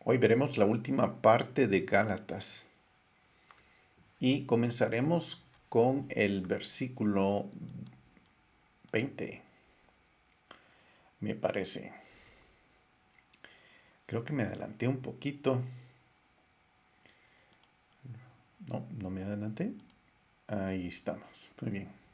Hoy veremos la última parte de Gálatas y comenzaremos con el versículo 20, me parece. Creo que me adelanté un poquito. No, no me adelanté. Ahí estamos. Muy bien.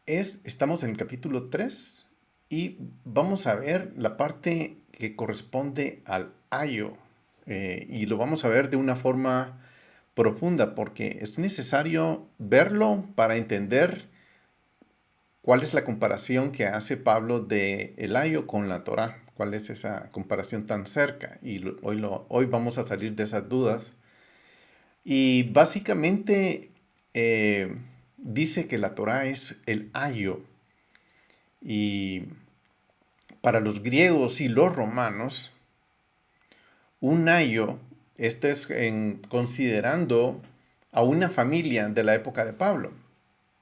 Estamos en el capítulo 3 y vamos a ver la parte que corresponde al ayo. Y lo vamos a ver de una forma profunda porque es necesario verlo para entender cuál es la comparación que hace Pablo de el ayo con la Torá. ¿Cuál es esa comparación tan cerca? Y hoy vamos a salir de esas dudas. Y básicamente dice que la Torá es el ayo. Y para los griegos y los romanos, un ayo, este es considerando a una familia de la época de Pablo.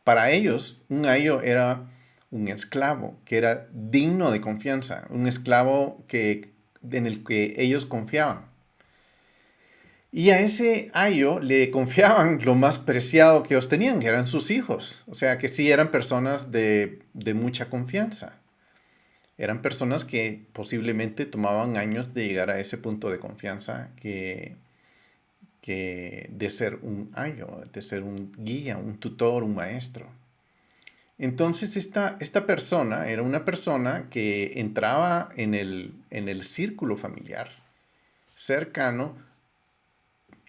Para ellos, un ayo era un esclavo que era digno de confianza, un esclavo en el que ellos confiaban. Y a ese ayo le confiaban lo más preciado que ellos tenían, que eran sus hijos. O sea que sí eran personas de mucha confianza. Eran personas que posiblemente tomaban años de llegar a ese punto de confianza que de ser un ayo, de ser un guía, un tutor, un maestro. Entonces esta persona era una persona que entraba en el círculo familiar cercano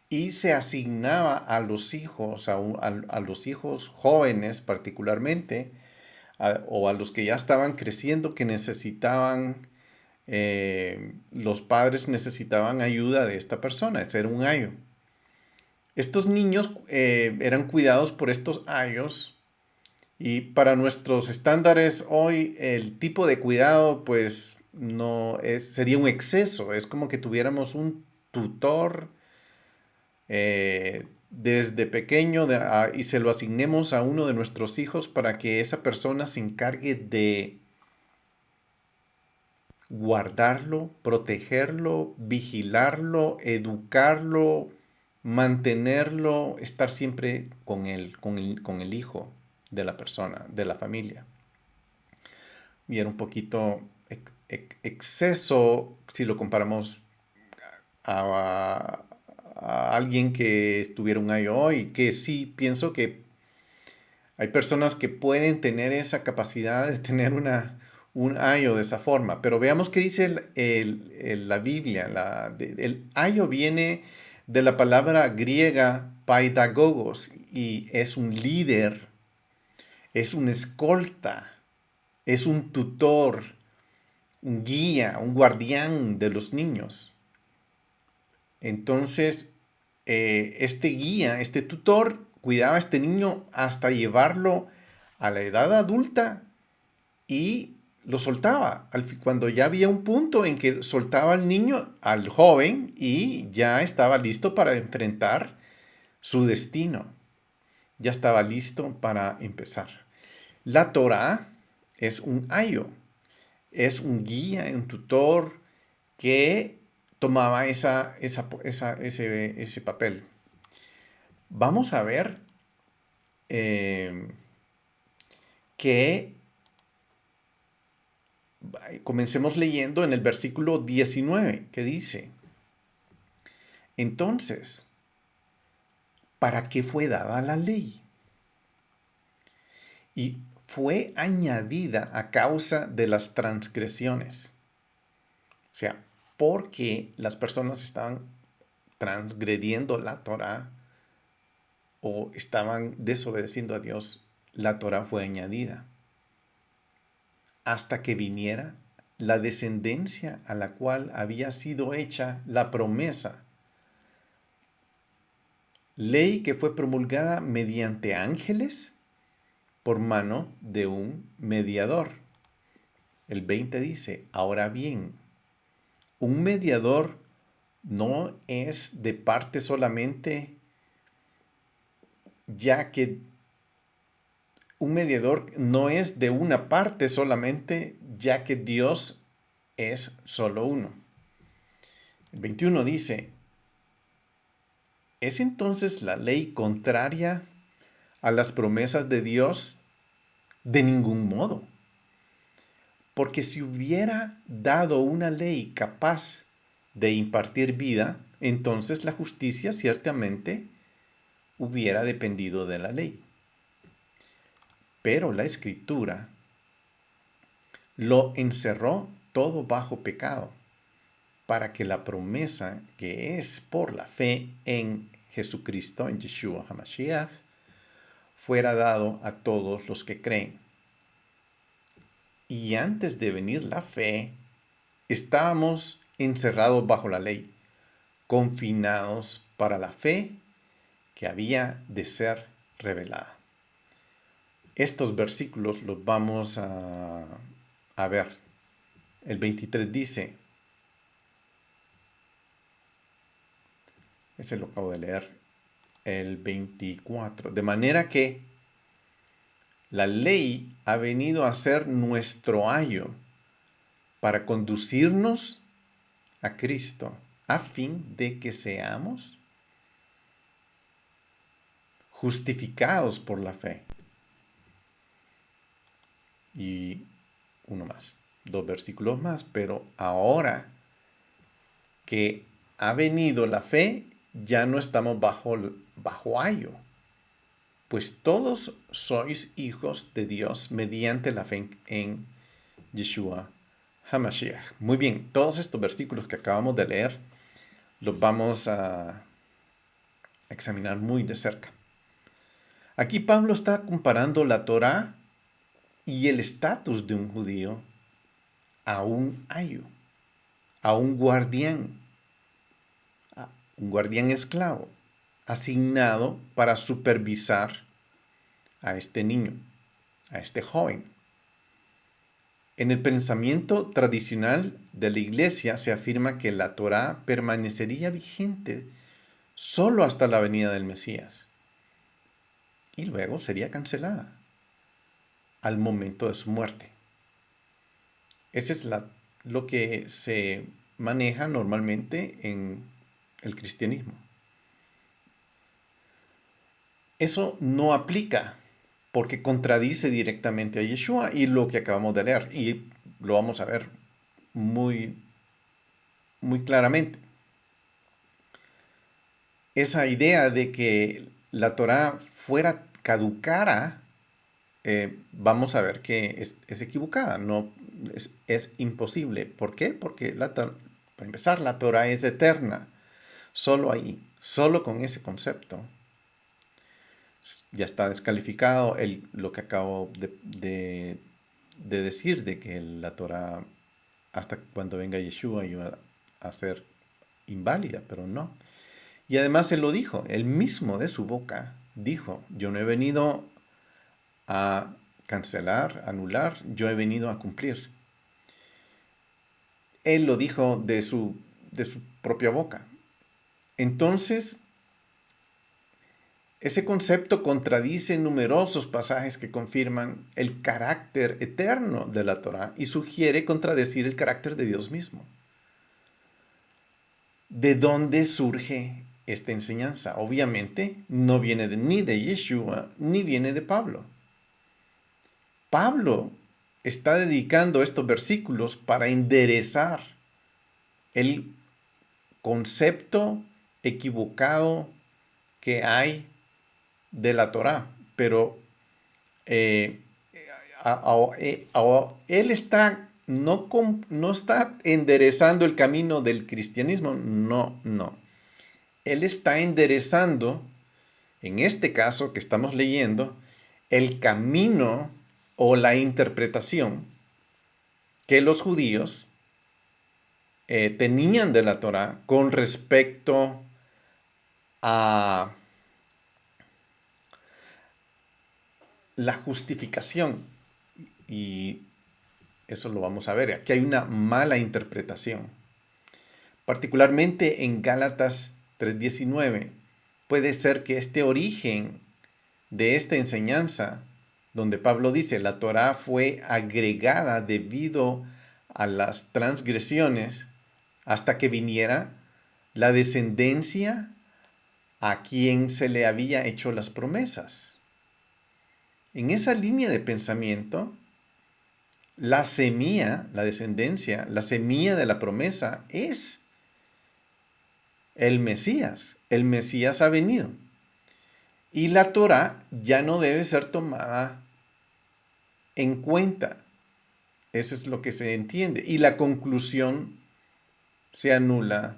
y se asignaba a los hijos, a los hijos jóvenes particularmente, o a los que ya estaban creciendo que necesitaban, los padres necesitaban ayuda de esta persona, ese era un ayo. Estos niños eran cuidados por estos ayos. Y para nuestros estándares hoy, el tipo de cuidado, pues, sería un exceso. Es como que tuviéramos un tutor desde pequeño y se lo asignemos a uno de nuestros hijos para que esa persona se encargue de guardarlo, protegerlo, vigilarlo, educarlo, mantenerlo, estar siempre con el hijo de la persona, de la familia. Y era un poquito exceso si lo comparamos a, a alguien que tuviera un IO y que sí pienso que hay personas que pueden tener esa capacidad de tener un ayo de esa forma. Pero veamos qué dice la Biblia. El ayo viene de la palabra griega paidagogos y es un líder, es un escolta, es un tutor, un guía, un guardián de los niños. Entonces, este guía, este tutor, cuidaba a este niño hasta llevarlo a la edad adulta y lo soltaba. Cuando ya había un punto en que soltaba al niño, al joven, y ya estaba listo para enfrentar su destino. Ya estaba listo para empezar. La Torah es un ayo, es un guía, un tutor que tomaba ese papel. Vamos a ver eh, que comencemos leyendo en el versículo 19, que dice, entonces, ¿para qué fue dada la ley? Y fue añadida a causa de las transgresiones. O sea, porque las personas estaban transgrediendo la Torah o estaban desobedeciendo a Dios, la Torah fue añadida hasta que viniera la descendencia a la cual había sido hecha la promesa. Ley que fue promulgada mediante ángeles por mano de un mediador. El 20 dice, ahora bien, un mediador no es de parte solamente, ya que un mediador no es de una parte solamente, ya que Dios es solo uno. El 21 dice, ¿es entonces la ley contraria a las promesas de Dios? De ningún modo. Porque si hubiera dado una ley capaz de impartir vida, entonces la justicia ciertamente hubiera dependido de la ley. Pero la Escritura lo encerró todo bajo pecado, para que la promesa que es por la fe en Jesucristo, en Yeshua HaMashiach, fuera dado a todos los que creen. Y antes de venir la fe, estábamos encerrados bajo la ley, confinados para la fe que había de ser revelada. Estos versículos los vamos a ver. El 23 dice, ese lo acabo de leer, el 24, de manera que la ley ha venido a ser nuestro ayo para conducirnos a Cristo, a fin de que seamos justificados por la fe. Y uno más, 2 versículos más, pero ahora que ha venido la fe, ya no estamos bajo ayo, pues todos sois hijos de Dios mediante la fe en Yeshua HaMashiach. Muy bien, todos estos versículos que acabamos de leer los vamos a examinar muy de cerca. Aquí Pablo está comparando la Torá y el estatus de un judío a un ayo, a un guardián esclavo, asignado para supervisar a este niño, a este joven. En el pensamiento tradicional de la iglesia se afirma que la Torá permanecería vigente solo hasta la venida del Mesías y luego sería cancelada al momento de su muerte. Ese es lo que se maneja normalmente en el cristianismo. Eso no aplica porque contradice directamente a Yeshua y lo que acabamos de leer, y lo vamos a ver muy, muy claramente. Esa idea de que la Torá fuera caducara, vamos a ver que es equivocada, no es imposible. ¿Por qué? Porque para empezar, la Torá es eterna. Solo ahí, solo con ese concepto, ya está descalificado lo que acabo de decir, de que la Torá, hasta cuando venga Yeshua, iba a ser inválida, pero no. Y además él lo dijo, él mismo de su boca dijo, yo no he venido a cancelar, anular, yo he venido a cumplir. Él lo dijo de su propia boca. Entonces, ese concepto contradice numerosos pasajes que confirman el carácter eterno de la Torá y sugiere contradecir el carácter de Dios mismo. ¿De dónde surge esta enseñanza? Obviamente no viene ni de Yeshua ni viene de Pablo. Pablo está dedicando estos versículos para enderezar el concepto equivocado que hay de la Torá, pero él no está enderezando el camino del cristianismo, no. Él está enderezando, en este caso que estamos leyendo, el camino o la interpretación que los judíos tenían de la Torá con respecto a la justificación. Y eso lo vamos a ver. Aquí hay una mala interpretación. Particularmente en Gálatas 3:19. Puede ser que este origen de esta enseñanza donde Pablo dice, la Torá fue agregada debido a las transgresiones hasta que viniera la descendencia a quien se le había hecho las promesas. En esa línea de pensamiento, la semilla, la descendencia, la semilla de la promesa es el Mesías. El Mesías ha venido. Y la Torá ya no debe ser tomada en cuenta. Eso es lo que se entiende. Y la conclusión se anula.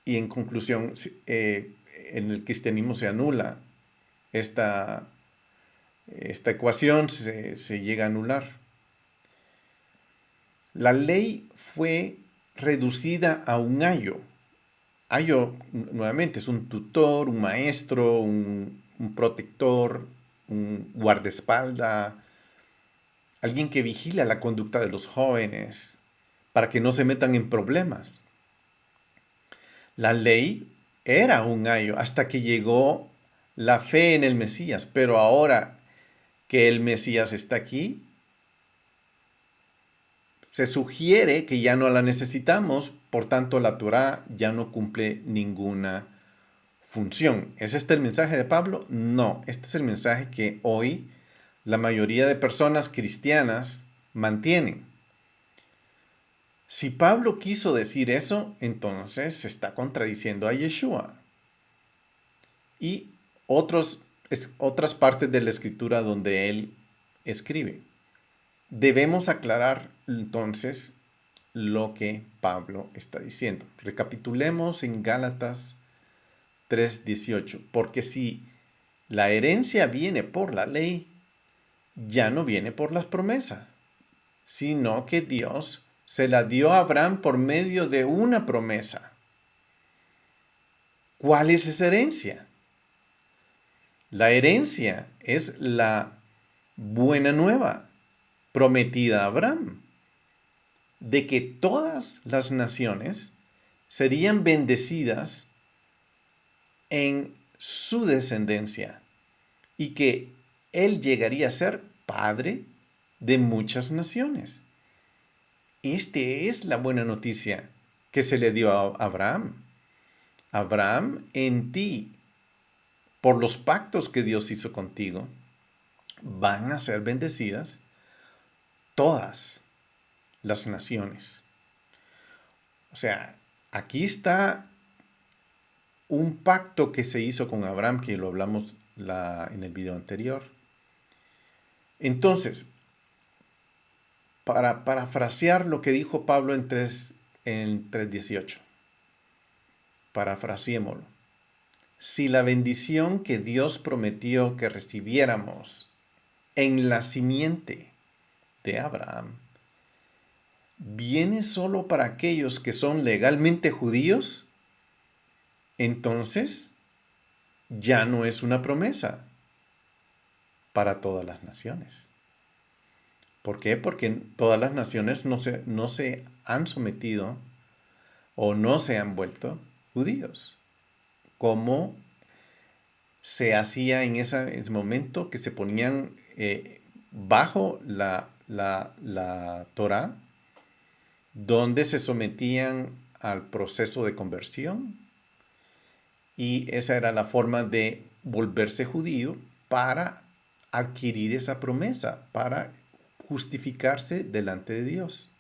Y en conclusión, en el cristianismo se anula esta, esta ecuación, se llega a anular. La ley fue reducida a un ayo. Ayo, nuevamente, es un tutor, un maestro, un protector, un guardaespaldas, alguien que vigila la conducta de los jóvenes para que no se metan en problemas. La ley era un ayo hasta que llegó la fe en el Mesías, pero ahora que el Mesías está aquí, se sugiere que ya no la necesitamos, por tanto la Torá ya no cumple ninguna función. ¿Es este el mensaje de Pablo? No, este es el mensaje que hoy la mayoría de personas cristianas mantienen. Si Pablo quiso decir eso, entonces se está contradiciendo a Yeshua. Y otras partes de la escritura donde él escribe. Debemos aclarar entonces lo que Pablo está diciendo. Recapitulemos en Gálatas 3:18, porque si la herencia viene por la ley, ya no viene por las promesas, sino que Dios se la dio a Abraham por medio de una promesa. ¿Cuál es esa herencia? La herencia es la buena nueva prometida a Abraham, de que todas las naciones serían bendecidas en su descendencia y que él llegaría a ser padre de muchas naciones. Esta es la buena noticia que se le dio a Abraham. Abraham, en ti, por los pactos que Dios hizo contigo, van a ser bendecidas todas las naciones. O sea, aquí está un pacto que se hizo con Abraham, que lo hablamos en el video anterior. Entonces, para parafrasear lo que dijo Pablo en 3:18, parafraseémoslo. Si la bendición que Dios prometió que recibiéramos en la simiente de Abraham viene solo para aquellos que son legalmente judíos, entonces ya no es una promesa para todas las naciones. ¿Por qué? Porque todas las naciones no se han sometido o no se han vuelto judíos, como se hacía en ese momento que se ponían bajo la Torá, donde se sometían al proceso de conversión, y esa era la forma de volverse judío para adquirir esa promesa, para justificarse delante de Dios.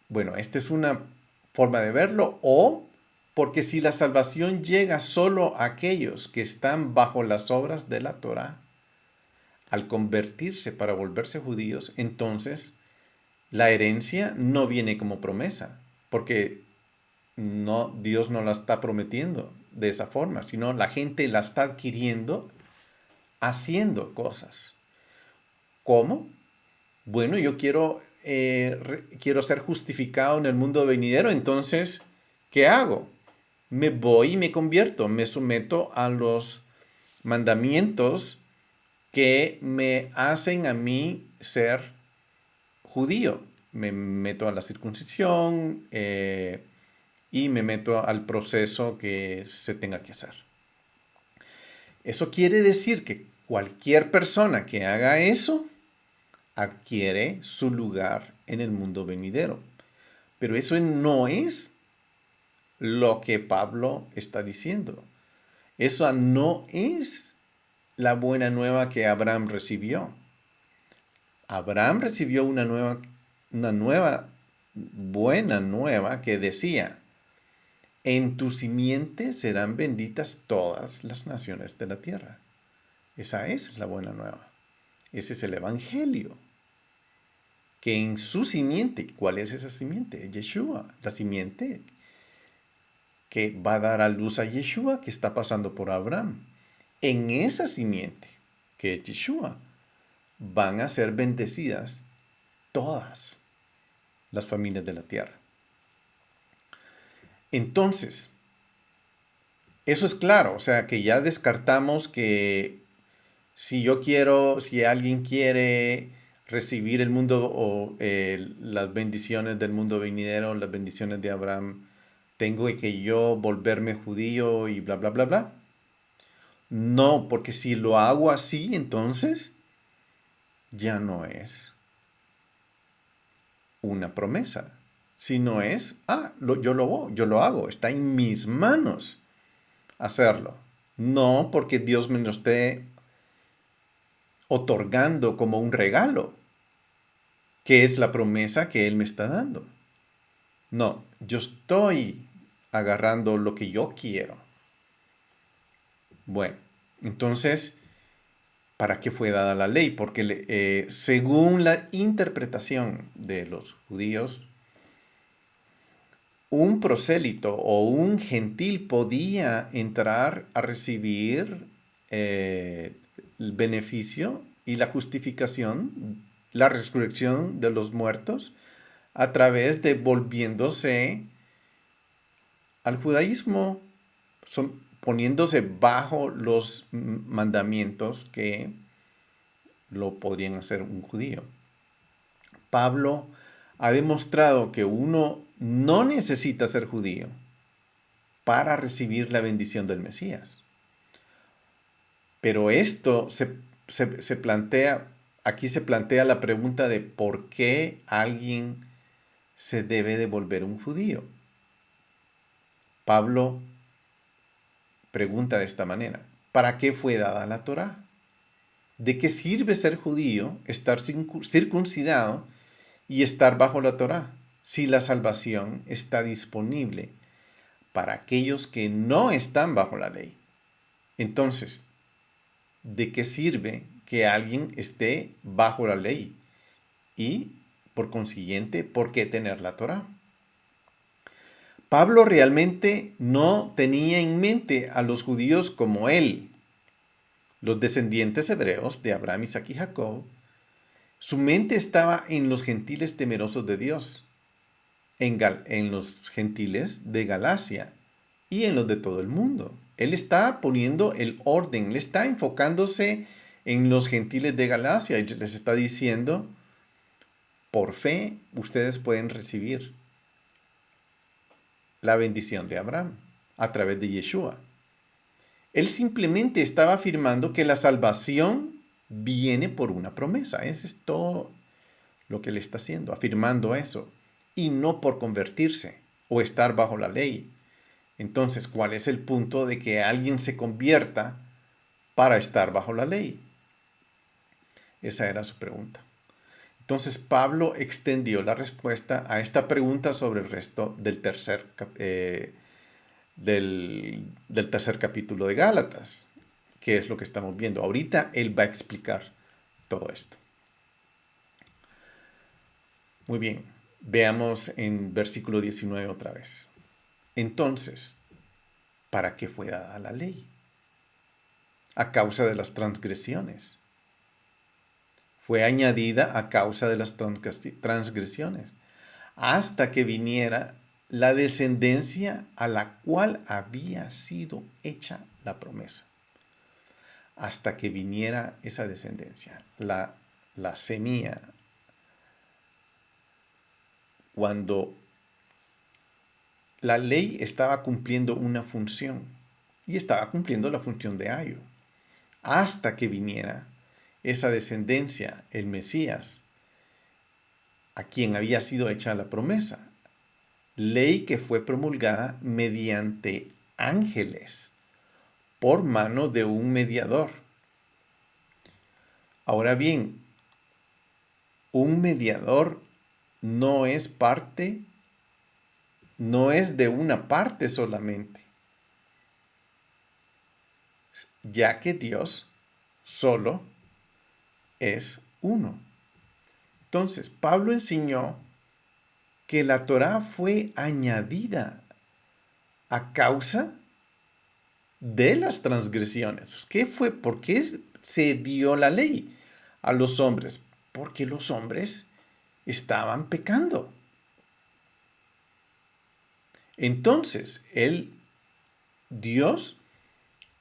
Bueno, esta es una forma de verlo, o porque si la salvación llega solo a aquellos que están bajo las obras de la Torá, al convertirse para volverse judíos, entonces la herencia no viene como promesa, porque Dios no la está prometiendo de esa forma, sino la gente la está adquiriendo haciendo cosas. ¿Cómo? Bueno, yo quiero ser justificado en el mundo venidero, entonces, ¿qué hago? Me voy y me convierto, me someto a los mandamientos que me hacen a mí ser judío. Me meto a la circuncisión y me meto al proceso que se tenga que hacer. Eso quiere decir que cualquier persona que haga eso adquiere su lugar en el mundo venidero. Pero eso no es lo que Pablo está diciendo. Eso no es la buena nueva que Abraham recibió. Abraham recibió una nueva, buena nueva que decía, en tu simiente serán benditas todas las naciones de la tierra. Esa es la buena nueva. Ese es el evangelio. Que en su simiente, ¿cuál es esa simiente? Yeshua, la simiente que va a dar a luz a Yeshua, que está pasando por Abraham. En esa simiente, que es Yeshua, van a ser bendecidas todas las familias de la tierra. Entonces, eso es claro, o sea que ya descartamos que si alguien quiere recibir el mundo o las bendiciones del mundo venidero, las bendiciones de Abraham, tengo que yo volverme judío y bla, bla, bla, bla. No, porque si lo hago así, entonces ya no es una promesa, sino es, yo lo hago, está en mis manos hacerlo. No porque Dios me lo esté otorgando como un regalo, que es la promesa que Él me está dando. No, yo estoy agarrando lo que yo quiero. Bueno, entonces, ¿para qué fue dada la ley? Porque según la interpretación de los judíos, un prosélito o un gentil podía entrar a recibir el beneficio y la justificación, la resurrección de los muertos, a través de volviéndose al judaísmo, poniéndose bajo los mandamientos que lo podrían hacer un judío. Pablo ha demostrado que uno no necesita ser judío para recibir la bendición del Mesías. Pero esto se plantea, aquí se plantea la pregunta de por qué alguien se debe de volver un judío. Pablo pregunta de esta manera, ¿para qué fue dada la Torá? ¿De qué sirve ser judío, estar circuncidado y estar bajo la Torá, si la salvación está disponible para aquellos que no están bajo la ley? Entonces, ¿de qué sirve que alguien esté bajo la ley? Y, por consiguiente, ¿por qué tener la Torá? Pablo realmente no tenía en mente a los judíos como él, los descendientes hebreos de Abraham, Isaac y Jacob. Su mente estaba en los gentiles temerosos de Dios, en los gentiles de Galacia y en los de todo el mundo. Él está poniendo el orden, le está enfocándose en los gentiles de Galacia y les está diciendo, por fe ustedes pueden recibir la bendición de Abraham a través de Yeshua. Él simplemente estaba afirmando que la salvación viene por una promesa. Eso es todo lo que él está haciendo, afirmando eso, y no por convertirse o estar bajo la ley. Entonces, ¿cuál es el punto de que alguien se convierta para estar bajo la ley? Esa era su pregunta. Entonces, Pablo extendió la respuesta a esta pregunta sobre el resto del tercer capítulo de Gálatas, que es lo que estamos viendo. Ahorita él va a explicar todo esto. Muy bien, veamos en versículo 19 otra vez. Entonces, ¿para qué fue dada la ley? A causa de las transgresiones. Fue añadida a causa de las transgresiones, hasta que viniera la descendencia a la cual había sido hecha la promesa. Hasta que viniera esa descendencia, la semilla. Cuando la ley estaba cumpliendo una función, y estaba cumpliendo la función de ayo. hasta que viniera esa descendencia, el Mesías, a quien había sido hecha la promesa. Ley que fue promulgada mediante ángeles por mano de un mediador. Ahora bien, un mediador no es parte, no es de una parte solamente, ya que Dios solo es uno. Entonces, Pablo enseñó que la Torá fue añadida a causa de las transgresiones. ¿Qué fue? ¿Por qué se dio la ley a los hombres? Porque los hombres estaban pecando. Entonces, Dios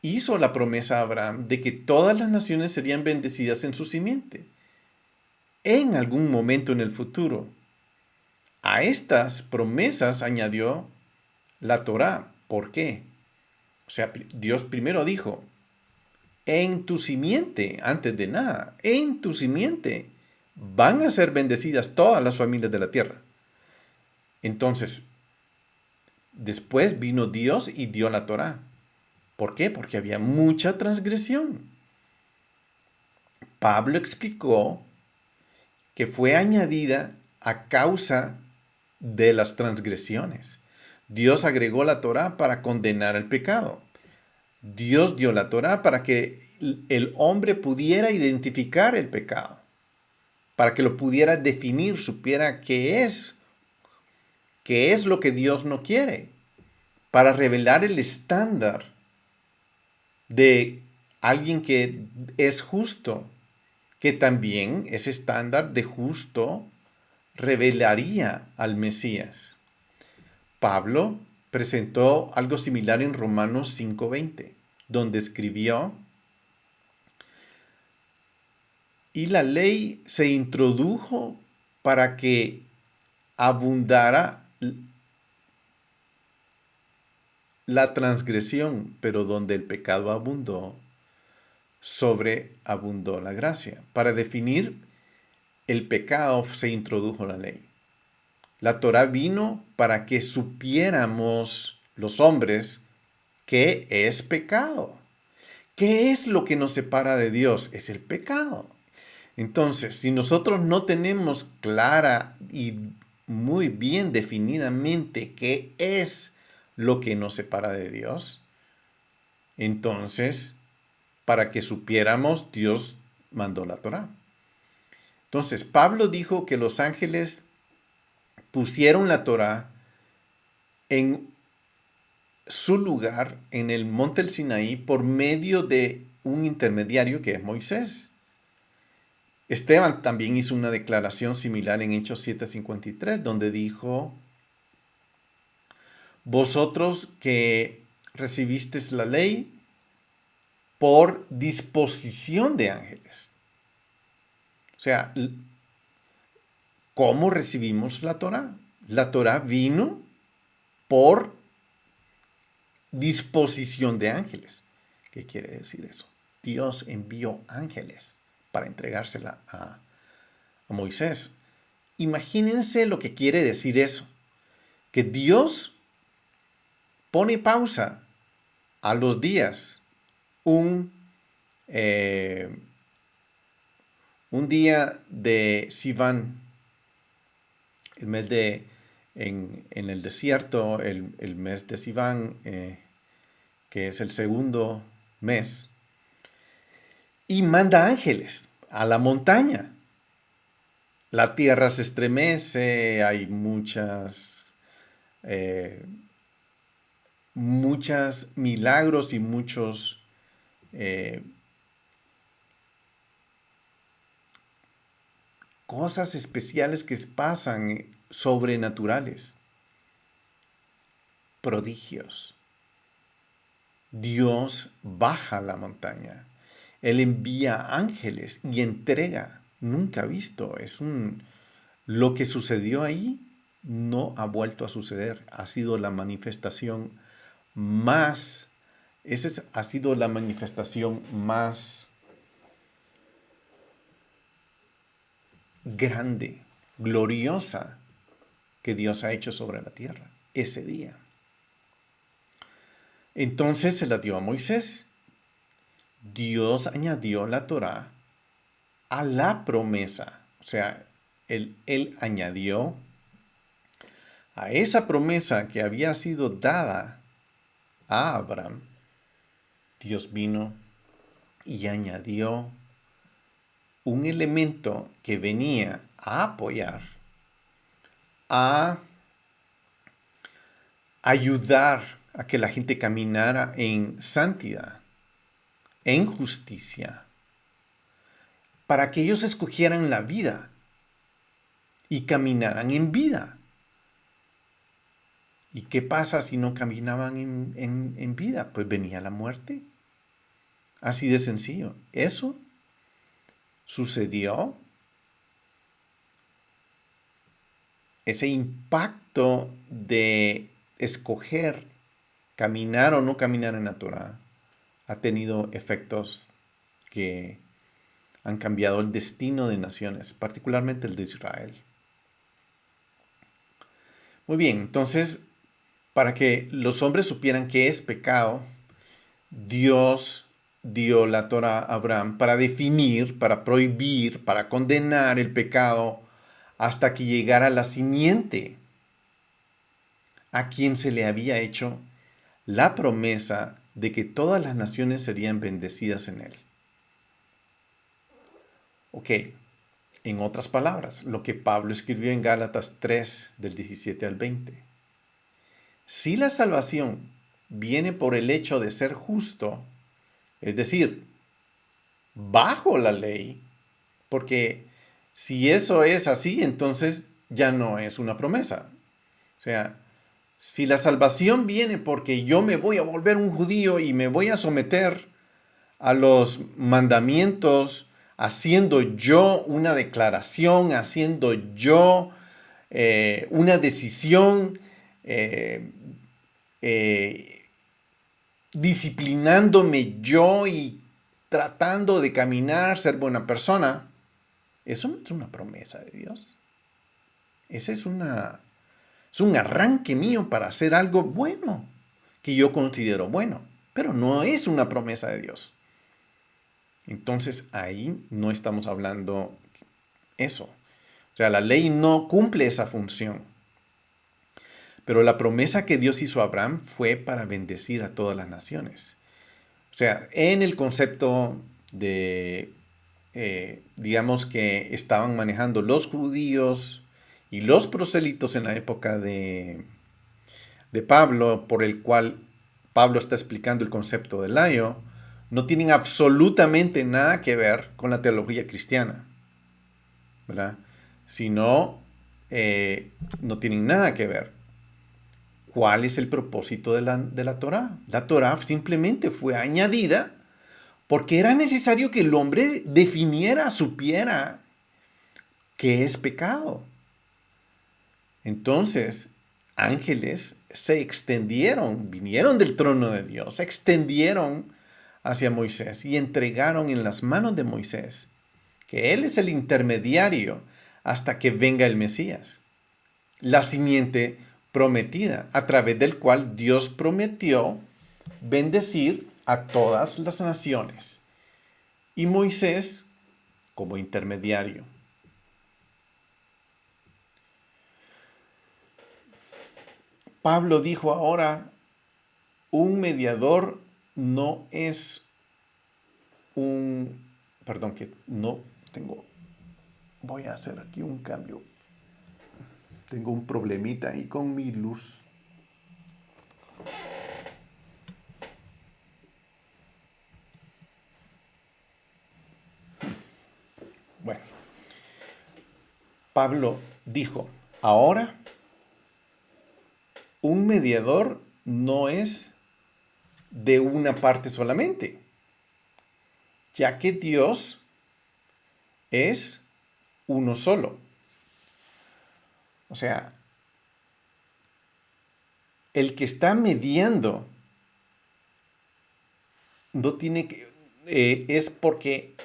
hizo la promesa a Abraham de que todas las naciones serían bendecidas en su simiente. En algún momento en el futuro, a estas promesas añadió la Torá. ¿Por qué? O sea, Dios primero dijo, en tu simiente, antes de nada, en tu simiente van a ser bendecidas todas las familias de la tierra. Entonces, después vino Dios y dio la Torá. ¿Por qué? Porque había mucha transgresión. Pablo explicó que fue añadida a causa de las transgresiones. Dios agregó la Torá para condenar el pecado. Dios dio la Torá para que el hombre pudiera identificar el pecado, para que lo pudiera definir, supiera qué es lo que Dios no quiere, para revelar el estándar de alguien que es justo, que también ese estándar de justo revelaría al Mesías. Pablo presentó algo similar en Romanos 5:20, donde escribió, y la ley se introdujo para que abundara la transgresión, pero donde el pecado abundó, sobreabundó la gracia. Para definir el pecado se introdujo la ley. La Torá vino para que supiéramos los hombres qué es pecado. ¿Qué es lo que nos separa de Dios? Es el pecado. Entonces, si nosotros no tenemos clara y muy bien definidamente qué es lo que nos separa de Dios, entonces, para que supiéramos, Dios mandó la Torá. Entonces, Pablo dijo que los ángeles pusieron la Torá en su lugar en el monte del Sinaí por medio de un intermediario que es Moisés. Esteban también hizo una declaración similar en Hechos 7:53, donde dijo, vosotros que recibisteis la ley por disposición de ángeles. O sea, ¿cómo recibimos la Torá? La Torá vino por disposición de ángeles. ¿Qué quiere decir eso? Dios envió ángeles para entregársela a Moisés. Imagínense lo que quiere decir eso. Que Dios pone pausa a los días. Un día de Sivan, el mes en el desierto, el mes de Sivan, que es el segundo mes, y manda ángeles a la montaña. La tierra se estremece, hay muchos milagros y muchos cosas especiales que pasan, sobrenaturales, prodigios. Dios baja la montaña. Él envía ángeles y entrega. Nunca visto. Lo que sucedió ahí no ha vuelto a suceder. Ha sido la manifestación más Ha sido la manifestación más grande, gloriosa que Dios ha hecho sobre la tierra ese día. Entonces se la dio a Moisés. Dios añadió la Torá a la promesa. O sea, él añadió a esa promesa que había sido dada a Abraham. Dios vino y añadió un elemento que venía a apoyar, a ayudar a que la gente caminara en santidad, en justicia, para que ellos escogieran la vida y caminaran en vida. ¿Y qué pasa si no caminaban en vida? Pues venía la muerte. Así de sencillo. Eso sucedió. Ese impacto de escoger caminar o no caminar en la Torah ha tenido efectos que han cambiado el destino de naciones, particularmente el de Israel. Muy bien, entonces, para que los hombres supieran qué es pecado, Dios dio la Torah a Abraham para definir, para prohibir, para condenar el pecado hasta que llegara la simiente a quien se le había hecho la promesa de que todas las naciones serían bendecidas en él. Ok, en otras palabras, lo que Pablo escribió en Gálatas 3, del 17 al 20. Si la salvación viene por el hecho de ser justo, es decir, bajo la ley, porque si eso es así, entonces ya no es una promesa. O sea, si la salvación viene porque yo me voy a volver un judío y me voy a someter a los mandamientos, haciendo yo una declaración, haciendo yo una decisión, eh, eh, disciplinándome yo y tratando de caminar, ser buena persona, eso no es una promesa de Dios. Ese es un arranque mío para hacer algo bueno, que yo considero bueno, pero no es una promesa de Dios. Entonces ahí no estamos hablando eso. O sea, la ley no cumple esa función. Pero la promesa que Dios hizo a Abraham fue para bendecir a todas las naciones. O sea, en el concepto de, digamos que estaban manejando los judíos y los proselitos en la época de Pablo, por el cual Pablo está explicando el concepto del ayo, no tienen absolutamente nada que ver con la teología cristiana, ¿verdad? Sino, no tienen nada que ver. ¿Cuál es el propósito de la Torá? La Torá simplemente fue añadida porque era necesario que el hombre definiera, supiera qué es pecado. Entonces, ángeles se extendieron, vinieron del trono de Dios, se extendieron hacia Moisés y entregaron en las manos de Moisés, que él es el intermediario hasta que venga el Mesías, la simiente prometida, a través del cual Dios prometió bendecir a todas las naciones. Y Moisés como intermediario. Pablo dijo ahora, un mediador no es perdón, que no tengo, voy a hacer aquí un cambio. Tengo un problemita ahí con mi luz. Bueno, Pablo dijo, ahora un mediador no es de una parte solamente, ya que Dios es uno solo. O sea, el que está mediando no tiene que, es porque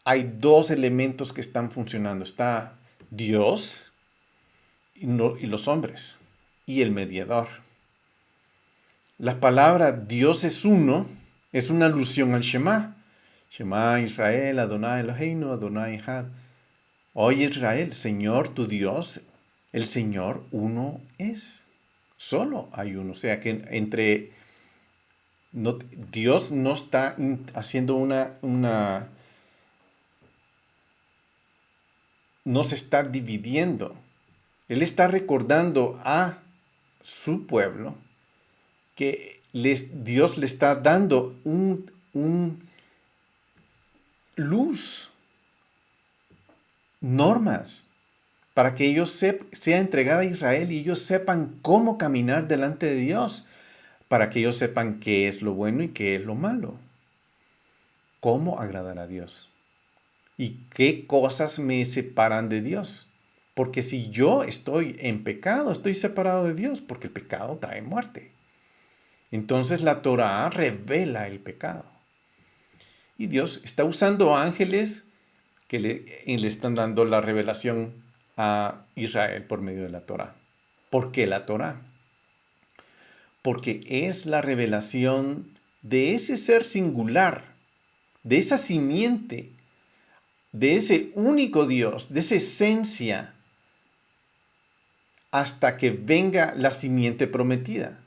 hay dos elementos que están funcionando. Está Dios y los hombres y el mediador. La palabra Dios es uno es una alusión al Shema. Shema Israel, Adonai Eloheinu, Adonai Echad. Oye Israel, Señor tu Dios, el Señor uno es. Solo hay uno. O sea que entre no, Dios no está haciendo no se está dividiendo. Él está recordando a su pueblo que Dios le está dando un luz, normas, para que ellos sea entregada a Israel y ellos sepan cómo caminar delante de Dios, para que ellos sepan qué es lo bueno y qué es lo malo, cómo agradar a Dios y qué cosas me separan de Dios. Porque si yo estoy en pecado, estoy separado de Dios, porque el pecado trae muerte. Entonces la Torah revela el pecado. Y Dios está usando ángeles que le están dando la revelación a Israel por medio de la Torah. ¿Por qué la Torah? Porque es la revelación de ese ser singular, de esa simiente, de ese único Dios, de esa esencia, hasta que venga la simiente prometida,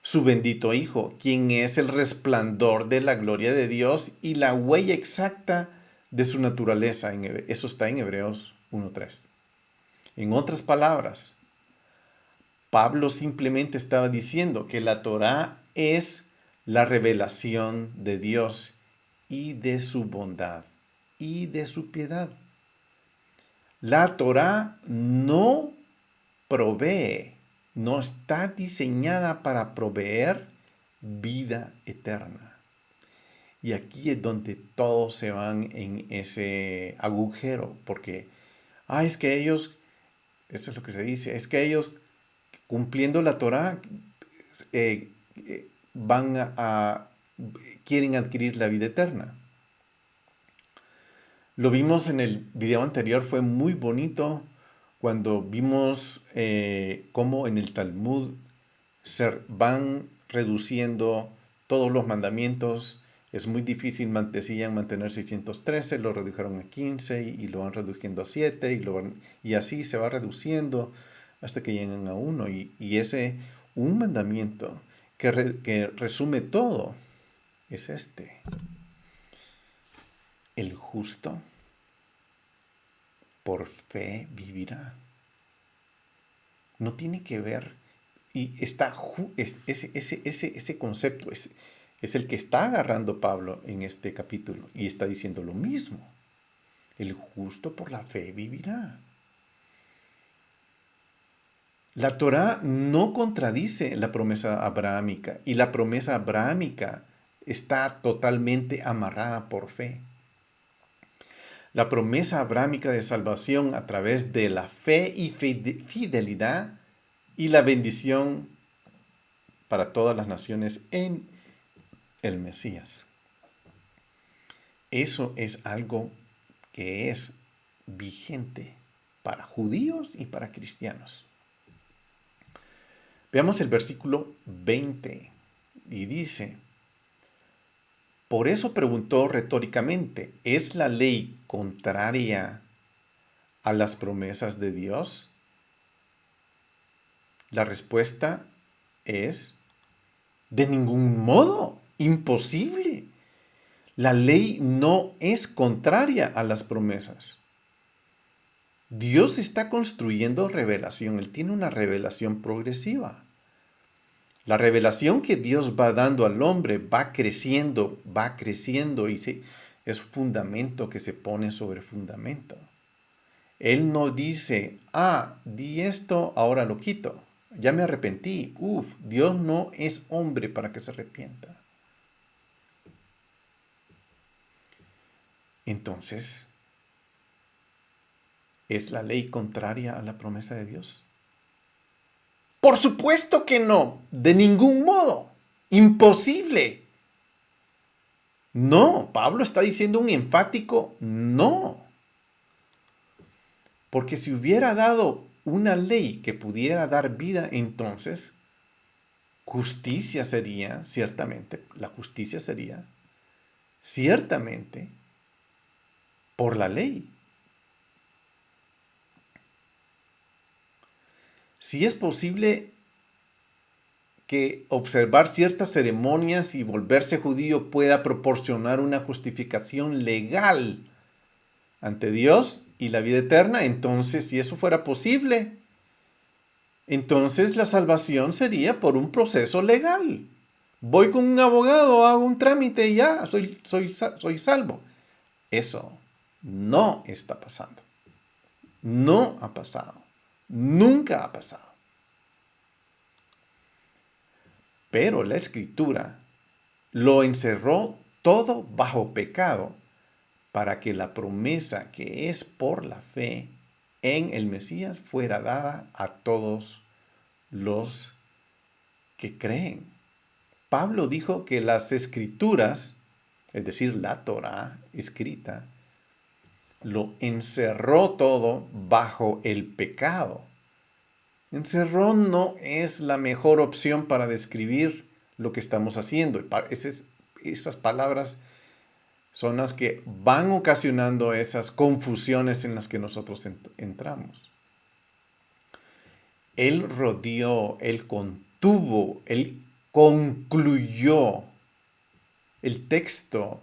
su bendito Hijo, quien es el resplandor de la gloria de Dios y la huella exacta de su naturaleza. Eso está en Hebreos 1:3. En otras palabras, Pablo simplemente estaba diciendo que la Torá es la revelación de Dios y de su bondad y de su piedad. La Torá no provee, no está diseñada para proveer vida eterna. Y aquí es donde todos se van en ese agujero, porque, es que ellos, eso es lo que se dice, es que ellos cumpliendo la Torá van quieren adquirir la vida eterna. Lo vimos en el video anterior, fue muy bonito cuando vimos cómo en el Talmud se van reduciendo todos los mandamientos. Es muy difícil, decían mantener 613, lo redujeron a 15 y lo van reduciendo a 7 y así se va reduciendo hasta que llegan a 1. Y ese un mandamiento que resume todo es este. El justo por fe vivirá. No tiene que ver, y está ese concepto es el que está agarrando Pablo en este capítulo y está diciendo lo mismo. El justo por la fe vivirá. La Torá no contradice la promesa abrahámica y la promesa abrahámica está totalmente amarrada por fe. La promesa abrahámica de salvación a través de la fe y fidelidad y la bendición para todas las naciones en el Mesías. Eso es algo que es vigente para judíos y para cristianos. Veamos el versículo 20 y dice: por eso preguntó retóricamente, ¿es la ley contraria a las promesas de Dios? La respuesta es: de ningún modo, imposible. La ley no es contraria a las promesas. Dios está construyendo revelación, Él tiene una revelación progresiva. La revelación que Dios va dando al hombre va creciendo y es fundamento que se pone sobre fundamento. Él no dice, di esto, ahora lo quito. Ya me arrepentí. Dios no es hombre para que se arrepienta. Entonces, ¿es la ley contraria a la promesa de Dios? Por supuesto que no, de ningún modo. Imposible. No, Pablo está diciendo un enfático no. Porque si hubiera dado una ley que pudiera dar vida, entonces justicia sería, ciertamente, la justicia sería, ciertamente, por la ley. Si es posible que observar ciertas ceremonias y volverse judío pueda proporcionar una justificación legal ante Dios y la vida eterna, entonces si eso fuera posible, entonces la salvación sería por un proceso legal. Voy con un abogado, hago un trámite y ya, soy salvo. Eso no está pasando. No ha pasado. Nunca ha pasado. Pero la Escritura lo encerró todo bajo pecado para que la promesa que es por la fe en el Mesías fuera dada a todos los que creen. Pablo dijo que las Escrituras, es decir, la Torá escrita, lo encerró todo bajo el pecado. Encerró no es la mejor opción para describir lo que estamos haciendo. Esas palabras son las que van ocasionando esas confusiones en las que nosotros entramos. Él rodeó, él contuvo, él concluyó. El texto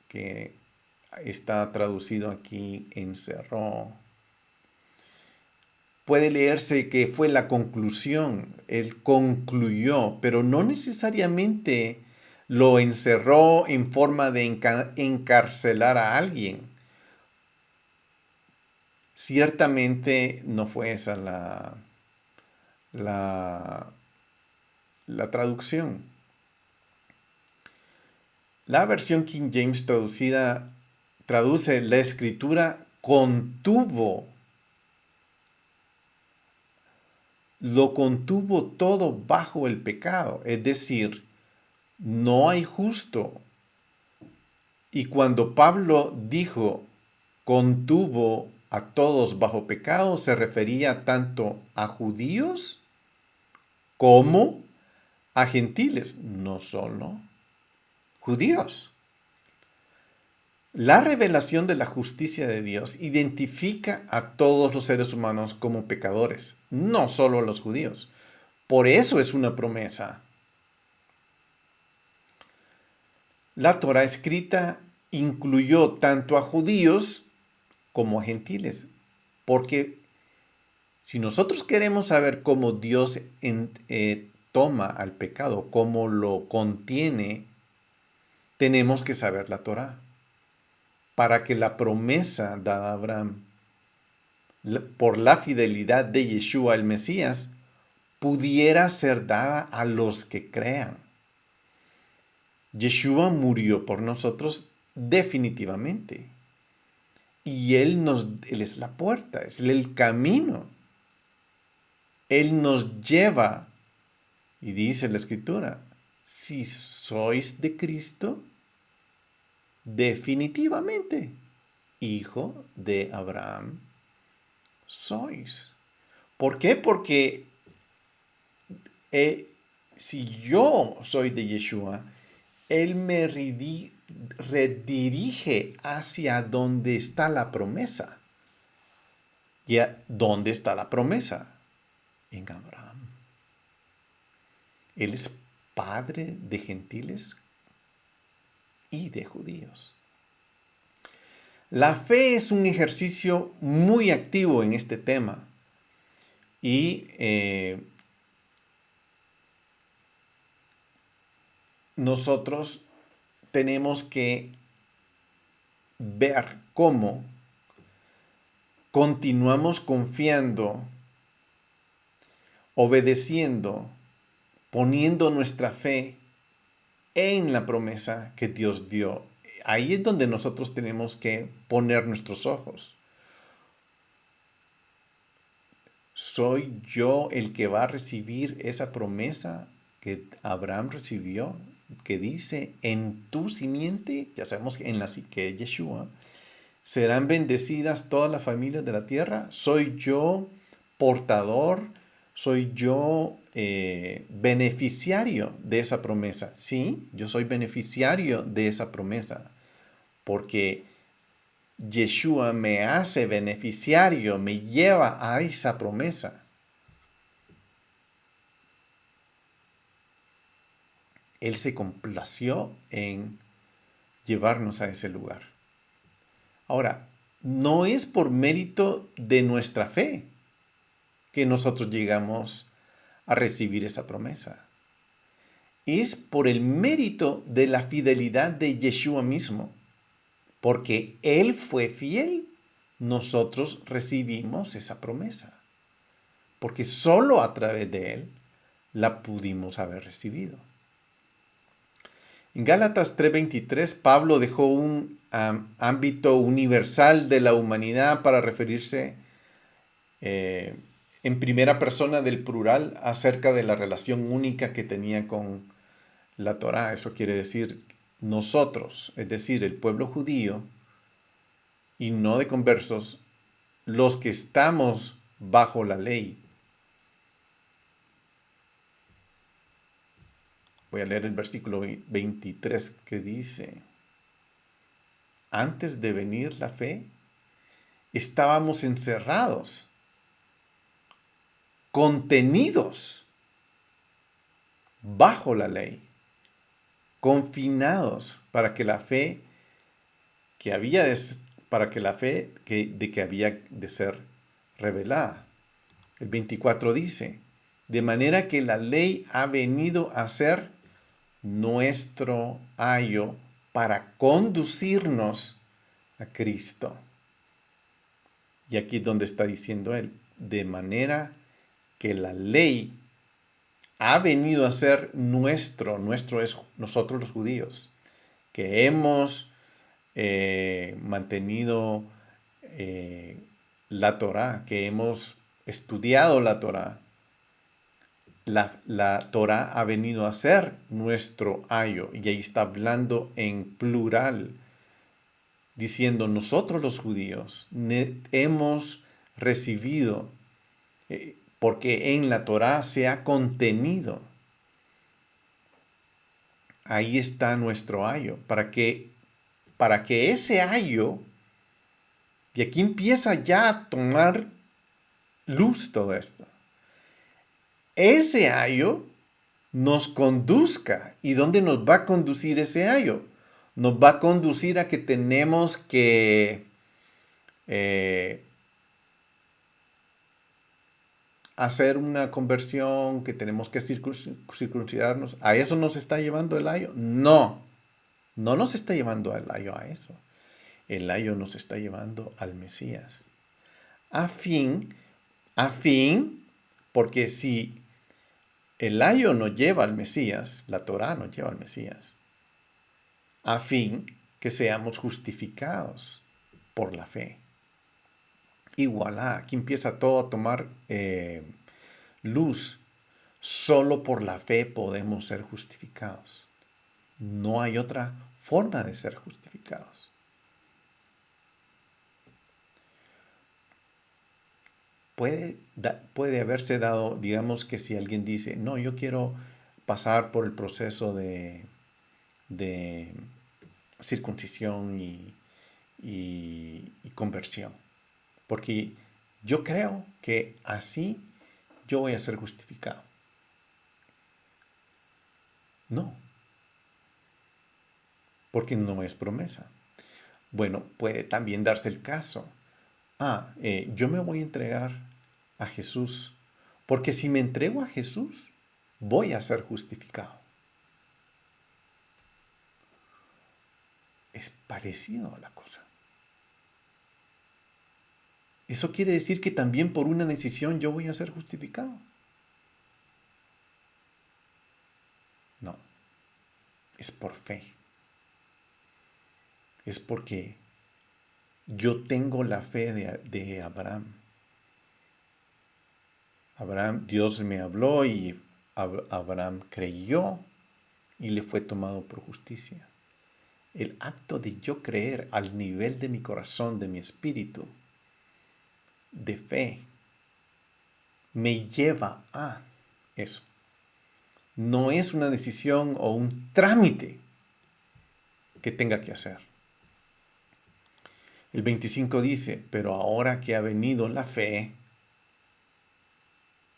que está traducido aquí, encerró, puede leerse que fue la conclusión, él concluyó, pero no necesariamente lo encerró en forma de encarcelar a alguien. Ciertamente no fue esa la traducción. La versión King James traducida traduce la escritura contuvo. Lo contuvo todo bajo el pecado, es decir, no hay justo. Y cuando Pablo dijo contuvo a todos bajo pecado, se refería tanto a judíos como a gentiles, no solo judíos. La revelación de la justicia de Dios identifica a todos los seres humanos como pecadores, no solo a los judíos. Por eso es una promesa. La Torah escrita incluyó tanto a judíos como a gentiles, porque si nosotros queremos saber cómo Dios toma al pecado, cómo lo contiene, tenemos que saber la Torah, para que la promesa dada a Abraham por la fidelidad de Yeshua el Mesías pudiera ser dada a los que crean. Yeshua murió por nosotros definitivamente. Y Él es la puerta, es el camino. Él nos lleva, y dice la Escritura, si sois de Cristo, definitivamente, hijo de Abraham, sois. ¿Por qué? Porque si yo soy de Yeshua, Él me redirige hacia donde está la promesa. ¿Y dónde está la promesa? En Abraham. Él es padre de gentiles y de judíos. La fe es un ejercicio muy activo en este tema y nosotros tenemos que ver cómo continuamos confiando, obedeciendo, poniendo nuestra fe en la promesa que Dios dio. Ahí es donde nosotros tenemos que poner nuestros ojos. ¿Soy yo el que va a recibir esa promesa que Abraham recibió, que dice, en tu simiente, ya sabemos que que es Yeshua, serán bendecidas todas las familias de la tierra. Soy yo portador, soy yo beneficiario de esa promesa. Sí, yo soy beneficiario de esa promesa, porque Yeshua me hace beneficiario, me lleva a esa promesa. Él se complació en llevarnos a ese lugar. Ahora, no es por mérito de nuestra fe que nosotros llegamos a recibir esa promesa. Es por el mérito de la fidelidad de Yeshua mismo. Porque Él fue fiel, nosotros recibimos esa promesa. Porque solo a través de Él la pudimos haber recibido. En Gálatas 3:23, Pablo dejó un ámbito universal de la humanidad para referirse en primera persona del plural acerca de la relación única que tenía con la Torá. Eso quiere decir nosotros, es decir, el pueblo judío, y no de conversos, los que estamos bajo la ley. Voy a leer el versículo 23 que dice, antes de venir la fe, estábamos encerrados, contenidos bajo la ley, confinados para que la fe que había de que había de ser revelada. El 24 dice, de manera que la ley ha venido a ser nuestro ayo para conducirnos a Cristo. Y aquí es donde está diciendo él, de manera que la ley ha venido a ser nuestro es nosotros los judíos, que hemos mantenido la Torá, que hemos estudiado la Torá. La Torá ha venido a ser nuestro ayo, y ahí está hablando en plural, diciendo nosotros los judíos hemos recibido, porque en la Torá se ha contenido. Ahí está nuestro ayo, para que ese ayo, y aquí empieza ya a tomar luz todo esto, ese ayo nos conduzca. ¿Y dónde nos va a conducir ese ayo? Nos va a conducir a que tenemos que hacer una conversión, que tenemos que circuncidarnos. ¿A eso nos está llevando el ayo? No, no nos está llevando el ayo a eso. El ayo nos está llevando al Mesías. A fin, porque si el ayo nos lleva al Mesías, la Torá nos lleva al Mesías, a fin que seamos justificados por la fe. Y voilà, aquí empieza todo a tomar luz. Solo por la fe podemos ser justificados. No hay otra forma de ser justificados. Puede haberse dado, digamos que si alguien dice, no, yo quiero pasar por el proceso de circuncisión y conversión, porque yo creo que así yo voy a ser justificado. No, porque no es promesa. Bueno, puede también darse el caso. Yo me voy a entregar a Jesús, porque si me entrego a Jesús, voy a ser justificado. Es parecido a la cosa. Eso quiere decir que también por una decisión yo voy a ser justificado. No, es por fe. Es porque yo tengo la fe de Abraham. Dios me habló y Abraham creyó y le fue tomado por justicia. El acto de yo creer al nivel de mi corazón, de mi espíritu, de fe, me lleva a eso. No es una decisión o un trámite que tenga que hacer. El 25 dice, pero ahora que ha venido la fe,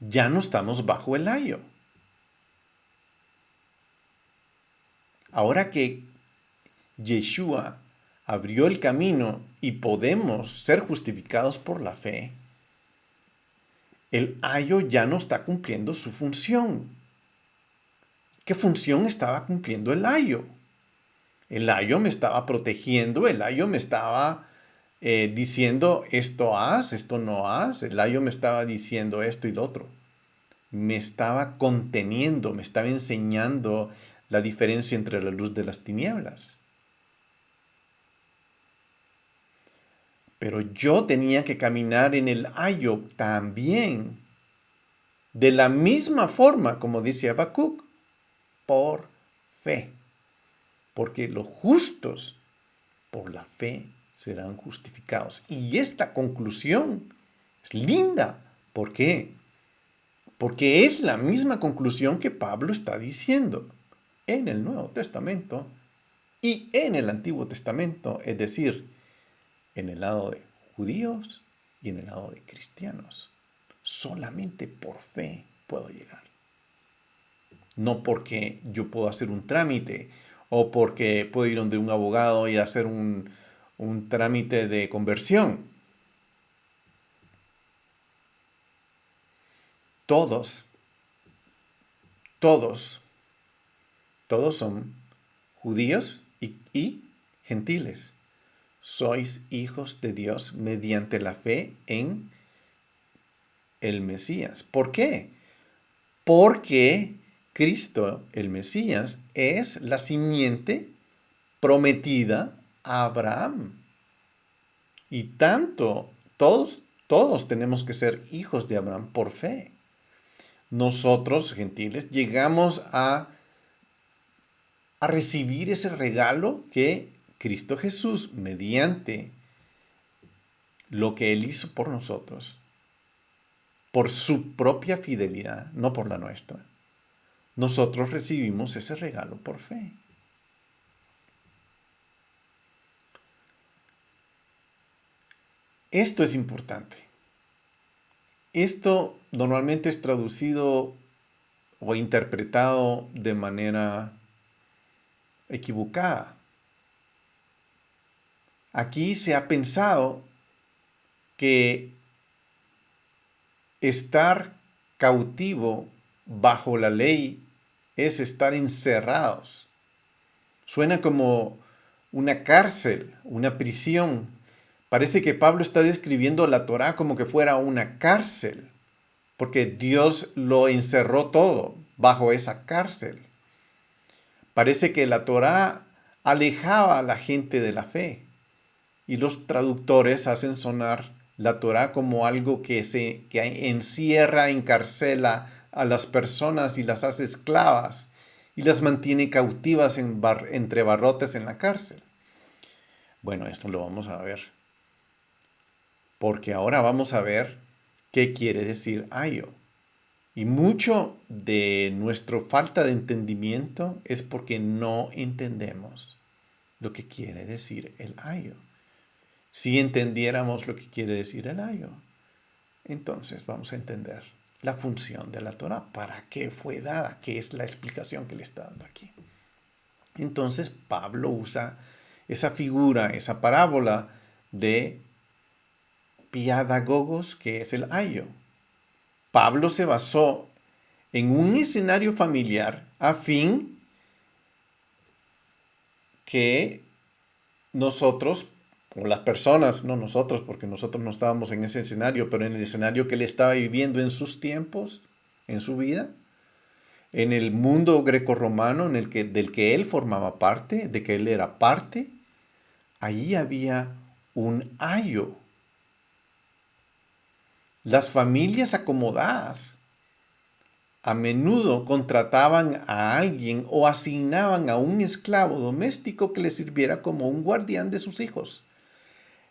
ya no estamos bajo el ayo. Ahora que Yeshua abrió el camino y podemos ser justificados por la fe, el ayo ya no está cumpliendo su función. ¿Qué función estaba cumpliendo el ayo? El ayo me estaba protegiendo, el ayo me estaba diciendo esto haz, esto no haz, el ayo me estaba diciendo esto y lo otro. Me estaba conteniendo, me estaba enseñando la diferencia entre la luz de las tinieblas. Pero yo tenía que caminar en el ayo también, de la misma forma como dice Habacuc, por fe. Porque los justos por la fe serán justificados. Y esta conclusión es linda. ¿Por qué? Porque es la misma conclusión que Pablo está diciendo en el Nuevo Testamento y en el Antiguo Testamento, es decir, en el lado de judíos y en el lado de cristianos. Solamente por fe puedo llegar. No porque yo puedo hacer un trámite o porque puedo ir donde un abogado y hacer un trámite de conversión. Todos, todos, todos son judíos y gentiles. Sois hijos de Dios mediante la fe en el Mesías. ¿Por qué? Porque Cristo, el Mesías, es la simiente prometida a Abraham. Y tanto, todos tenemos que ser hijos de Abraham por fe. Nosotros, gentiles, llegamos a recibir ese regalo que Cristo Jesús, mediante lo que Él hizo por nosotros, por su propia fidelidad, no por la nuestra. Nosotros recibimos ese regalo por fe. Esto es importante. Esto normalmente es traducido o interpretado de manera equivocada. Aquí se ha pensado que estar cautivo bajo la ley es estar encerrados. Suena como una cárcel, una prisión. Parece que Pablo está describiendo la Torá como que fuera una cárcel, porque Dios lo encerró todo bajo esa cárcel. Parece que la Torá alejaba a la gente de la fe y los traductores hacen sonar la Torá como algo que encierra, encarcela a las personas y las hace esclavas y las mantiene cautivas entre barrotes en la cárcel. Bueno, esto lo vamos a ver, porque ahora vamos a ver qué quiere decir ayo. Y mucho de nuestra falta de entendimiento es porque no entendemos lo que quiere decir el ayo. Si entendiéramos lo que quiere decir el ayo, entonces vamos a entender la función de la Torah, para qué fue dada, qué es la explicación que le está dando aquí. Entonces Pablo usa esa figura, esa parábola de piadagogos, que es el ayo. Pablo se basó en un escenario familiar a fin que nosotros, o las personas, no nosotros, porque nosotros no estábamos en ese escenario, pero en el escenario que él estaba viviendo en sus tiempos, en su vida, en el mundo grecorromano del que él formaba parte, de que él era parte, allí había un ayo. Las familias acomodadas a menudo contrataban a alguien o asignaban a un esclavo doméstico que le sirviera como un guardián de sus hijos.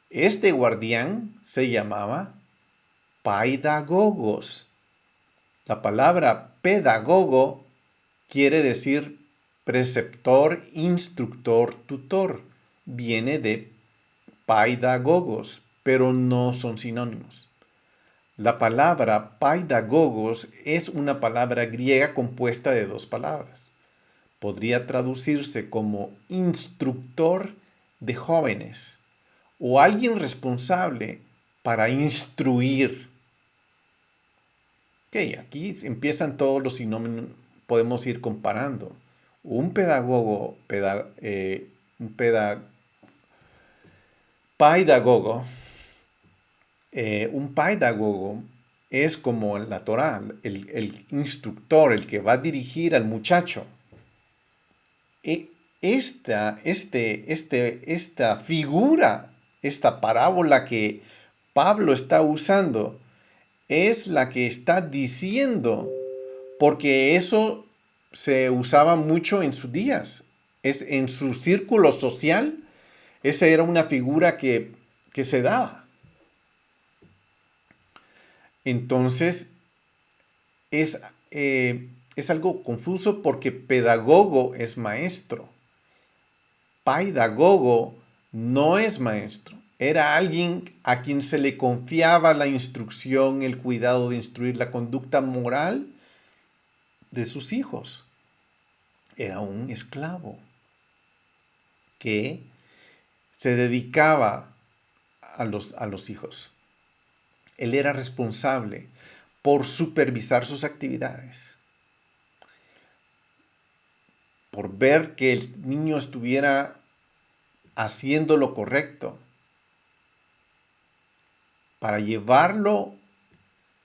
Este guardián se llamaba paidagogos. La palabra pedagogo quiere decir preceptor, instructor, tutor. Viene de paidagogos, pero no son sinónimos. La palabra paidagogos es una palabra griega compuesta de dos palabras. Podría traducirse como instructor de jóvenes o alguien responsable para instruir. Ok, aquí empiezan todos los sinónimos, podemos ir comparando. Un pedagogo, paidagogo, un paidagogo es como la Torá, el instructor, el que va a dirigir al muchacho. Esta figura, esta parábola que Pablo está usando, es la que está diciendo, porque eso se usaba mucho en sus días. Es en su círculo social, esa era una figura que se daba. Entonces, es, es algo confuso porque pedagogo es maestro. Paidagogo no es maestro. Era alguien a quien se le confiaba la instrucción, el cuidado de instruir la conducta moral de sus hijos. Era un esclavo que se dedicaba a los hijos. Él era responsable por supervisar sus actividades, por ver que el niño estuviera haciendo lo correcto, para llevarlo,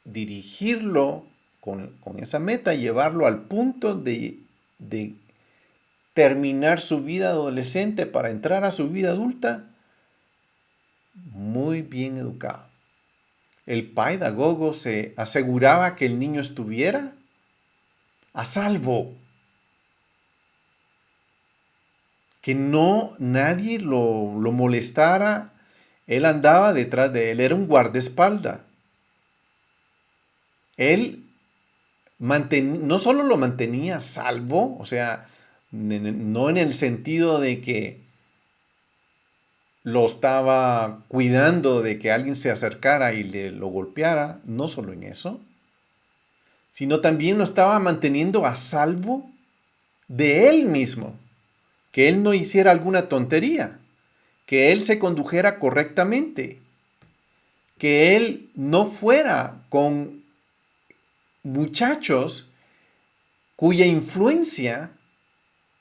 dirigirlo con esa meta, llevarlo al punto de terminar su vida adolescente para entrar a su vida adulta muy bien educado. El pedagogo se aseguraba que el niño estuviera a salvo, que nadie lo molestara. Él andaba detrás de él, era un guardaespaldas. Él no solo lo mantenía a salvo, o sea, no en el sentido de que lo estaba cuidando de que alguien se acercara y lo golpeara, no solo en eso, sino también lo estaba manteniendo a salvo de él mismo, que él no hiciera alguna tontería, que él se condujera correctamente, que él no fuera con muchachos cuya influencia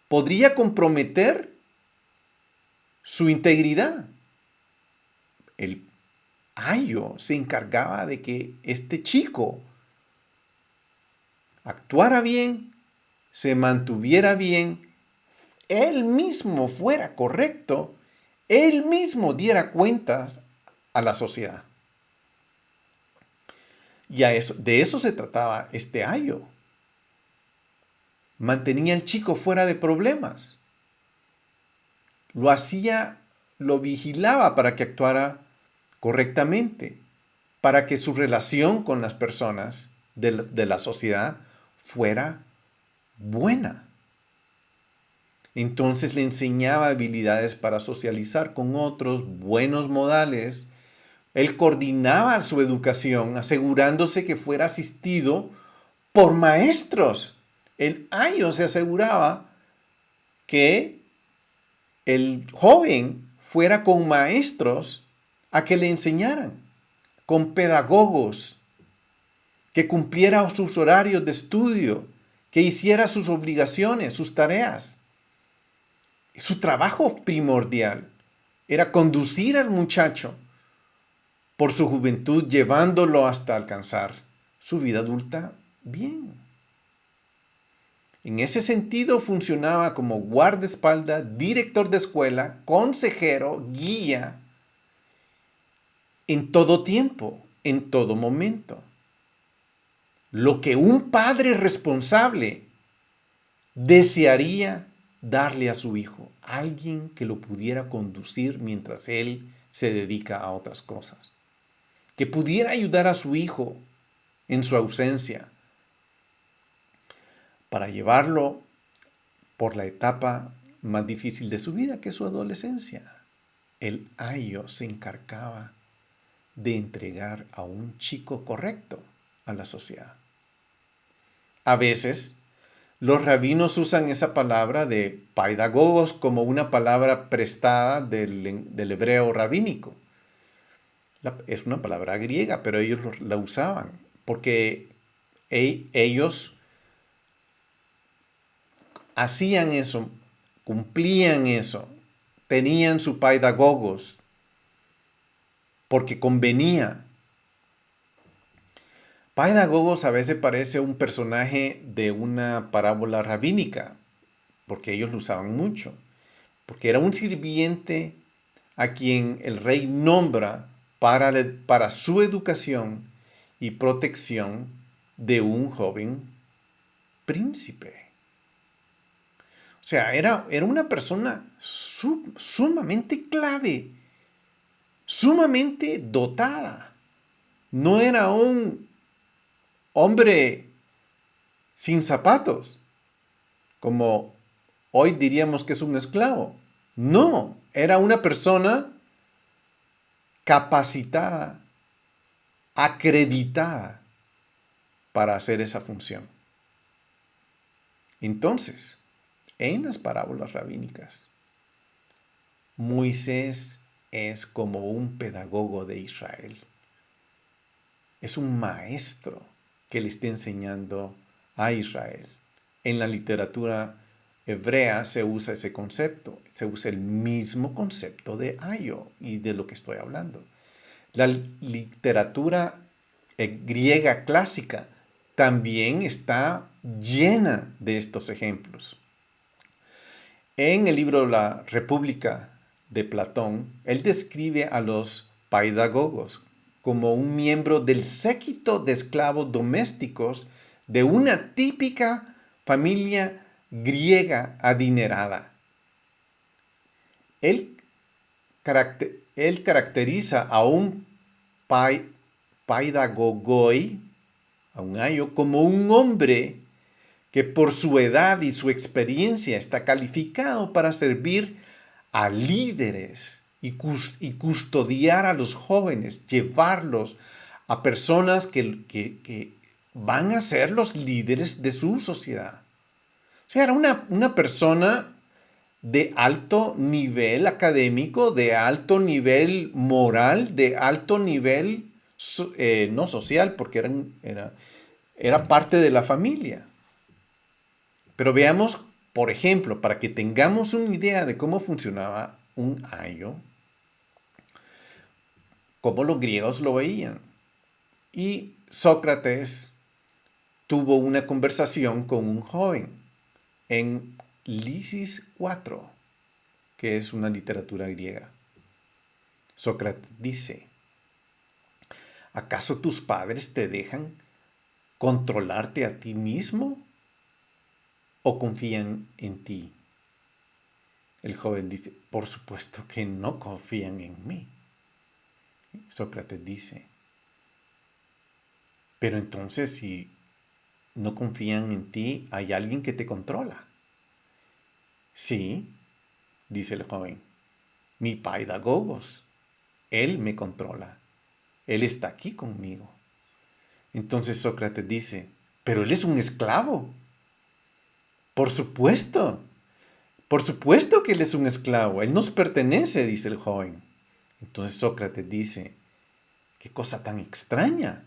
podría comprometer su integridad. El ayo se encargaba de que este chico actuara bien, se mantuviera bien, él mismo fuera correcto, él mismo diera cuentas a la sociedad. Y de eso se trataba este ayo. Mantenía al chico fuera de problemas. Lo vigilaba para que actuara correctamente, para que su relación con las personas de la sociedad fuera buena. Entonces le enseñaba habilidades para socializar con otros, buenos modales. Él coordinaba su educación, asegurándose que fuera asistido por maestros. El ayo se aseguraba que el joven fuera con maestros a que le enseñaran, con pedagogos, que cumpliera sus horarios de estudio, que hiciera sus obligaciones, sus tareas. Su trabajo primordial era conducir al muchacho por su juventud, llevándolo hasta alcanzar su vida adulta bien. En ese sentido funcionaba como guardaespaldas, director de escuela, consejero, guía, en todo tiempo, en todo momento. lo que un padre responsable desearía darle a su hijo, alguien que lo pudiera conducir mientras él se dedica a otras cosas, que pudiera ayudar a su hijo en su ausencia para llevarlo por la etapa más difícil de su vida, que es su adolescencia. El ayo se encargaba de entregar a un chico correcto a la sociedad. A veces, los rabinos usan esa palabra de paidagogos como una palabra prestada del hebreo rabínico. Es una palabra griega, pero ellos la usaban porque ellos hacían eso, cumplían eso, tenían su paidagogos porque convenía. Paidagogos a veces parece un personaje de una parábola rabínica, porque ellos lo usaban mucho, porque era un sirviente a quien el rey nombra para su educación y protección de un joven príncipe. O sea, era una persona sumamente clave, sumamente dotada. No era un hombre sin zapatos, como hoy diríamos que es un esclavo. No, era una persona capacitada, acreditada para hacer esa función. Entonces, en las parábolas rabínicas, Moisés es como un pedagogo de Israel. Es un maestro que le está enseñando a Israel. En la literatura hebrea se usa ese concepto, se usa el mismo concepto de ayo y de lo que estoy hablando. La literatura griega clásica también está llena de estos ejemplos. En el libro La República de Platón, él describe a los paidagogos como un miembro del séquito de esclavos domésticos de una típica familia griega adinerada. Él, caracteriza a un paidagogoi, a un ayo, como un hombre que por su edad y su experiencia está calificado para servir a líderes y custodiar a los jóvenes, llevarlos a personas que van a ser los líderes de su sociedad. O sea, era una persona de alto nivel académico, de alto nivel moral, de alto nivel no social, porque era parte de la familia. Pero veamos, por ejemplo, para que tengamos una idea de cómo funcionaba un ayo, cómo los griegos lo veían. Y Sócrates tuvo una conversación con un joven en Lisis 4, que es una literatura griega. Sócrates dice, ¿acaso tus padres te dejan controlarte a ti mismo o confían en ti? El joven dice, por supuesto que no confían en mí. Sócrates dice, pero entonces si no confían en ti, hay alguien que te controla. Sí, dice el joven, mi paidagogos, él me controla, él está aquí conmigo. Entonces Sócrates dice, pero él es un esclavo. Por supuesto que él es un esclavo, él nos pertenece, dice el joven. Entonces Sócrates dice, qué cosa tan extraña.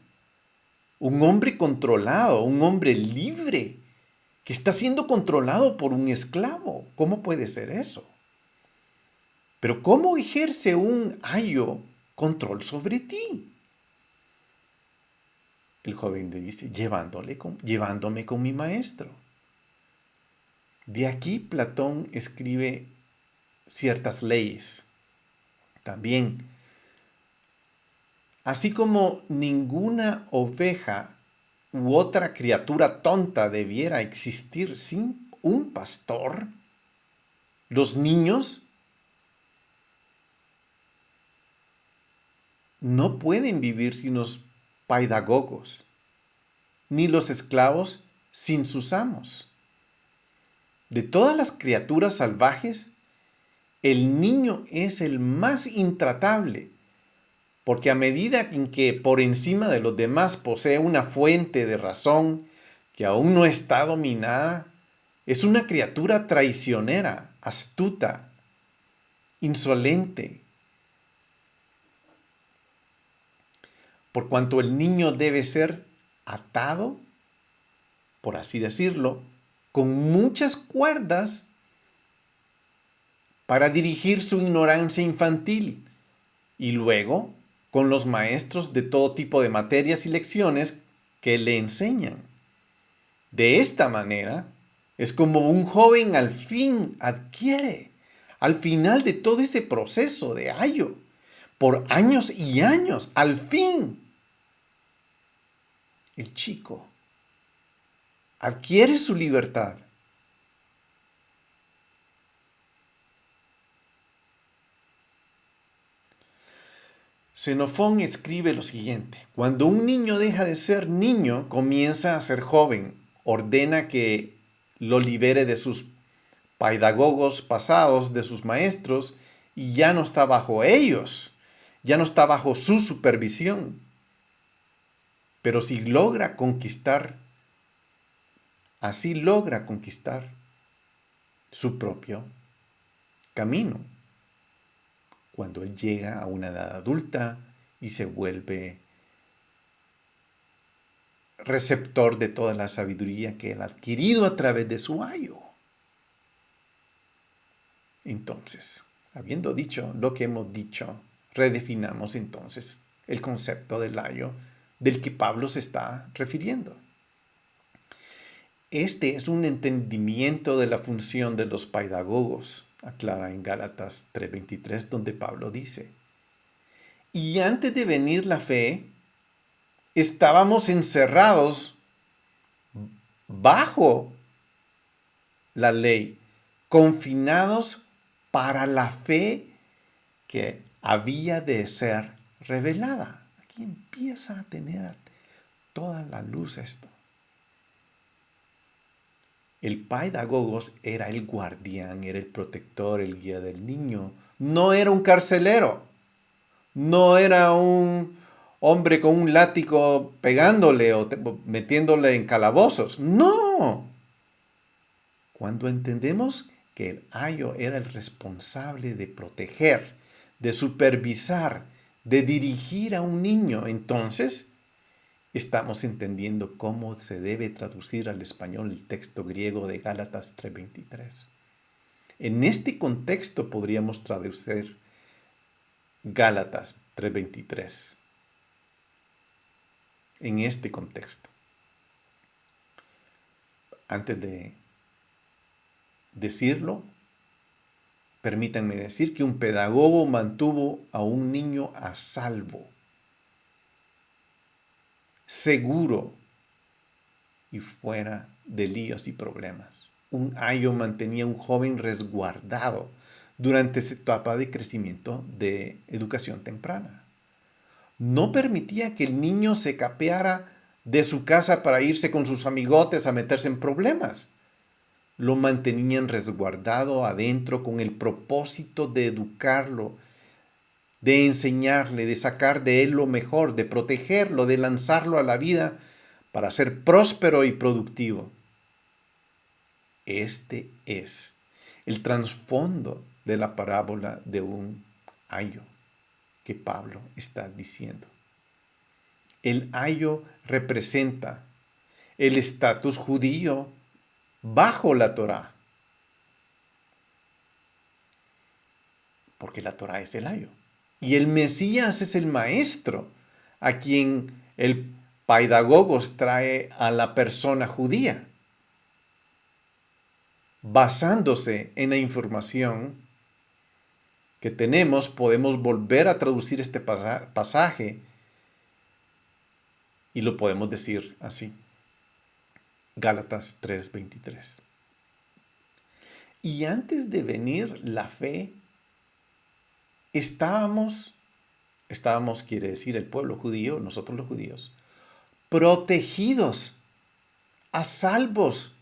Un hombre controlado, un hombre libre, que está siendo controlado por un esclavo. ¿Cómo puede ser eso? Pero ¿cómo ejerce un ayo control sobre ti? El joven le dice, llevándome con mi maestro. De aquí Platón escribe ciertas leyes. También, así como ninguna oveja u otra criatura tonta debiera existir sin un pastor, los niños no pueden vivir sin los pedagogos, ni los esclavos sin sus amos. De todas las criaturas salvajes, el niño es el más intratable, porque a medida en que por encima de los demás posee una fuente de razón que aún no está dominada, es una criatura traicionera, astuta, insolente. Por cuanto el niño debe ser atado, por así decirlo, con muchas cuerdas para dirigir su ignorancia infantil y luego con los maestros de todo tipo de materias y lecciones que le enseñan. De esta manera es como un joven al fin adquiere, al final de todo ese proceso de ayo, por años y años, al fin, el chico adquiere su libertad. Xenofón escribe lo siguiente: cuando un niño deja de ser niño, comienza a ser joven. Ordena que lo libere de sus pedagogos pasados, de sus maestros, y ya no está bajo ellos, ya no está bajo su supervisión. Pero si logra conquistar, así logra conquistar su propio camino. Cuando él llega a una edad adulta y se vuelve receptor de toda la sabiduría que él ha adquirido a través de su ayo. Entonces, habiendo dicho lo que hemos dicho, redefinamos entonces el concepto del ayo del que Pablo se está refiriendo. Este es un entendimiento de la función de los pedagogos, aclara en Gálatas 3:23, donde Pablo dice: y antes de venir la fe, estábamos encerrados bajo la ley, confinados para la fe que había de ser revelada. Aquí empieza a tener toda la luz esto. El pedagogos era el guardián, era el protector, el guía del niño. No era un carcelero. No era un hombre con un látigo pegándole o metiéndole en calabozos. No. Cuando entendemos que el ayo era el responsable de proteger, de supervisar, de dirigir a un niño, entonces estamos entendiendo cómo se debe traducir al español el texto griego de Gálatas 3:23. En este contexto podríamos traducir Gálatas 3:23. En este contexto. Antes de decirlo, permítanme decir que un pedagogo mantuvo a un niño a salvo, seguro y fuera de líos y problemas. Un ayo mantenía a un joven resguardado durante esa etapa de crecimiento de educación temprana. No permitía que el niño se escapeara de su casa para irse con sus amigotes a meterse en problemas. Lo mantenían resguardado adentro con el propósito de educarlo, de enseñarle, de sacar de él lo mejor, de protegerlo, de lanzarlo a la vida para ser próspero y productivo. Este es el trasfondo de la parábola de un ayo que Pablo está diciendo. El ayo representa el estatus judío bajo la Torá, porque la Torá es el ayo. Y el Mesías es el maestro a quien el pedagogos trae a la persona judía. Basándose en la información que tenemos, podemos volver a traducir este pasaje Y lo podemos decir así. Gálatas 3:23. Y antes de venir la fe, estábamos quiere decir el pueblo judío, nosotros los judíos, protegidos, a salvos,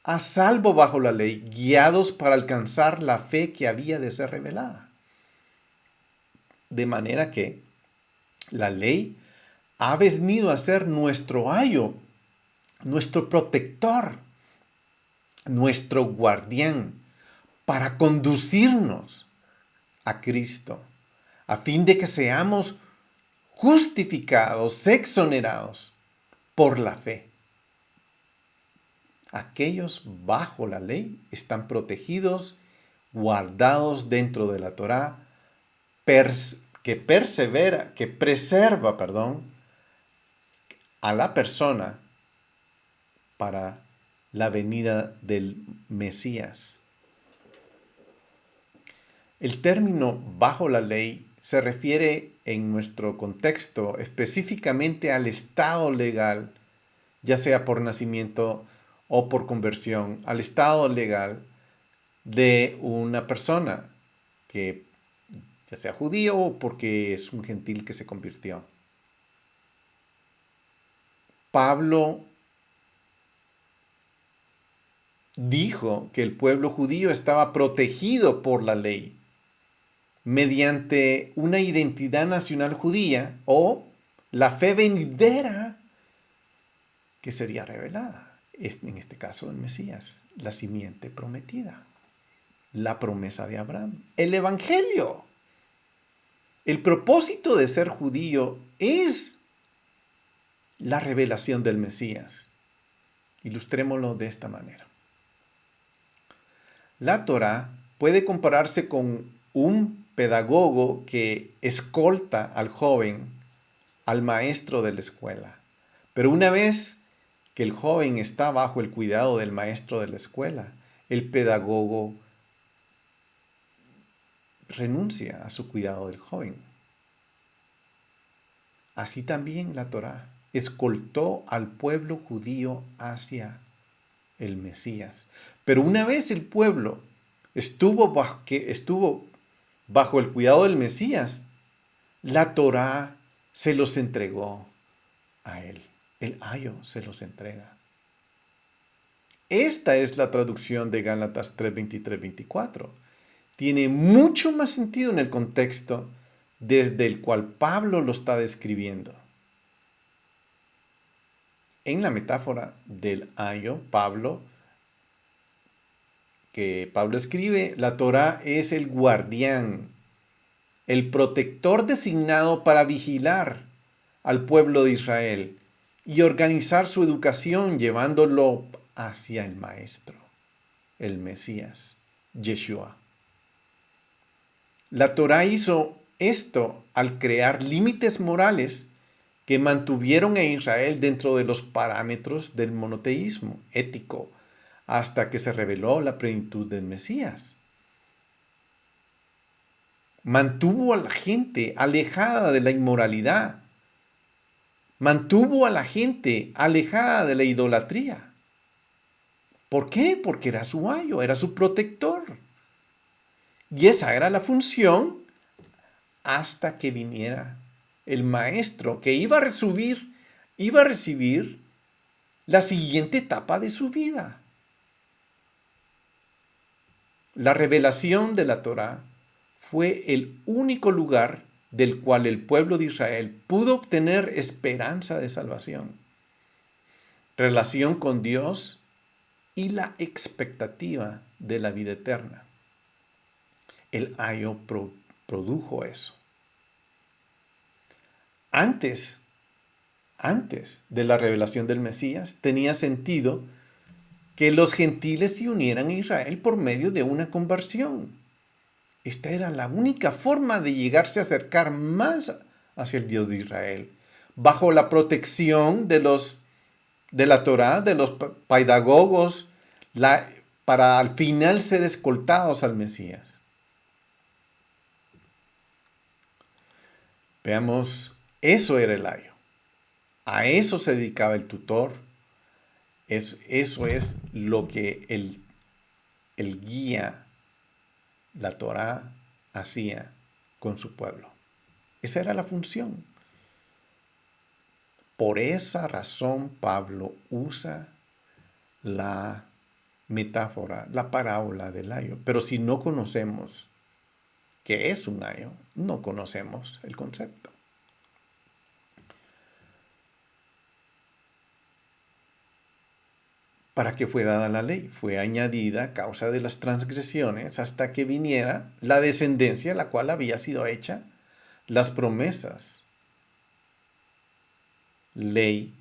a salvo bajo la ley, guiados para alcanzar la fe que había de ser revelada. De manera que la ley ha venido a ser nuestro ayo, nuestro protector, nuestro guardián, para conducirnos a Cristo, a fin de que seamos justificados, exonerados por la fe. Aquellos bajo la ley están protegidos, guardados dentro de la Torá, que preserva, a la persona para la venida del Mesías. El término bajo la ley se refiere en nuestro contexto específicamente al estado legal, ya sea por nacimiento o por conversión, al estado legal de una persona que ya sea judío o porque es un gentil que se convirtió. Pablo dijo que el pueblo judío estaba protegido por la ley mediante una identidad nacional judía o la fe venidera que sería revelada. En este caso, el Mesías, la simiente prometida, la promesa de Abraham, el Evangelio. El propósito de ser judío es la revelación del Mesías. Ilustrémoslo de esta manera. La Torá puede compararse con un pedagogo que escolta al joven, al maestro de la escuela. Pero una vez que el joven está bajo el cuidado del maestro de la escuela, el pedagogo renuncia a su cuidado del joven. Así también la Torá escoltó al pueblo judío hacia el Mesías. Pero una vez el pueblo estuvo bajo el cuidado del Mesías, la Torá se los entregó a él. El ayo se los entrega. Esta es la traducción de Gálatas 3:23-24. Tiene mucho más sentido en el contexto desde el cual Pablo lo está describiendo. En la metáfora del ayo, que Pablo escribe, la Torá es el guardián, el protector designado para vigilar al pueblo de Israel y organizar su educación llevándolo hacia el Maestro, el Mesías, Yeshua. La Torá hizo esto al crear límites morales que mantuvieron a Israel dentro de los parámetros del monoteísmo ético hasta que se reveló la plenitud del Mesías. Mantuvo a la gente alejada de la inmoralidad. Mantuvo a la gente alejada de la idolatría. ¿Por qué? Porque era su ayo, era su protector. Y esa era la función hasta que viniera el maestro que iba a recibir la siguiente etapa de su vida. La revelación de la Torá fue el único lugar del cual el pueblo de Israel pudo obtener esperanza de salvación, relación con Dios y la expectativa de la vida eterna. El ayo produjo eso. Antes de la revelación del Mesías, tenía sentido que los gentiles se unieran a Israel por medio de una conversión. Esta era la única forma de llegarse a acercar más hacia el Dios de Israel, bajo la protección de la Torá, de los pedagogos, para al final ser escoltados al Mesías. Veamos, eso era el ayo. A eso se dedicaba el tutor. Eso es lo que el guía, la Torá, hacía con su pueblo. Esa era la función. Por esa razón Pablo usa la metáfora, la parábola del ayo. Pero si no conocemos qué es un ayo, no conocemos el concepto. ¿Para qué fue dada la ley? Fue añadida a causa de las transgresiones hasta que viniera la descendencia, la cual había sido hecha, las promesas, ley,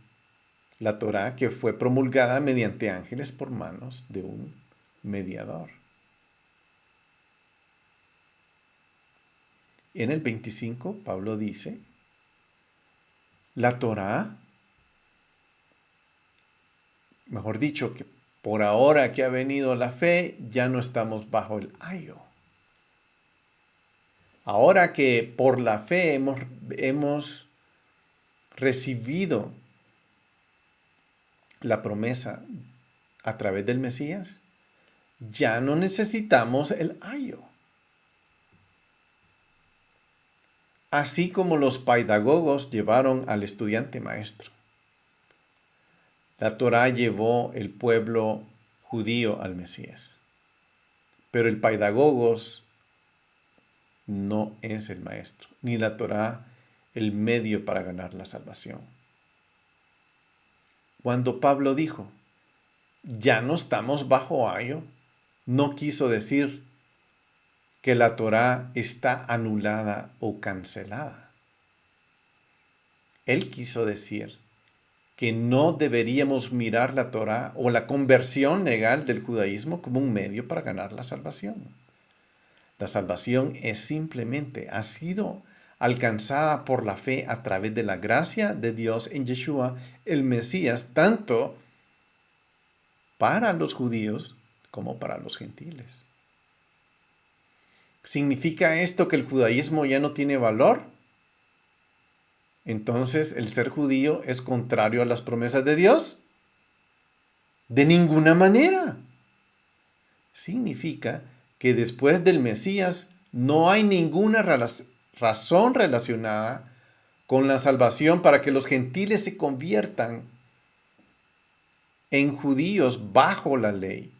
la Torá, que fue promulgada mediante ángeles por manos de un mediador. En el 25, Pablo dice, la Torá, mejor dicho, que por ahora que ha venido la fe, ya no estamos bajo el ayo. Ahora que por la fe hemos recibido la promesa a través del Mesías, ya no necesitamos el ayo. Así como los pedagogos llevaron al estudiante maestro. La Torá llevó el pueblo judío al Mesías. Pero el pedagogos no es el maestro, ni la Torá el medio para ganar la salvación. Cuando Pablo dijo, ya no estamos bajo ayo, no quiso decir que la Torá está anulada o cancelada. Él quiso decir que no deberíamos mirar la Torá o la conversión legal del judaísmo como un medio para ganar la salvación. La salvación es simplemente, ha sido alcanzada por la fe a través de la gracia de Dios en Yeshua, el Mesías, tanto para los judíos como para los gentiles. ¿Significa esto que el judaísmo ya no tiene valor? Entonces, ¿el ser judío es contrario a las promesas de Dios? De ninguna manera. Significa que después del Mesías no hay ninguna razón relacionada con la salvación para que los gentiles se conviertan en judíos bajo la ley,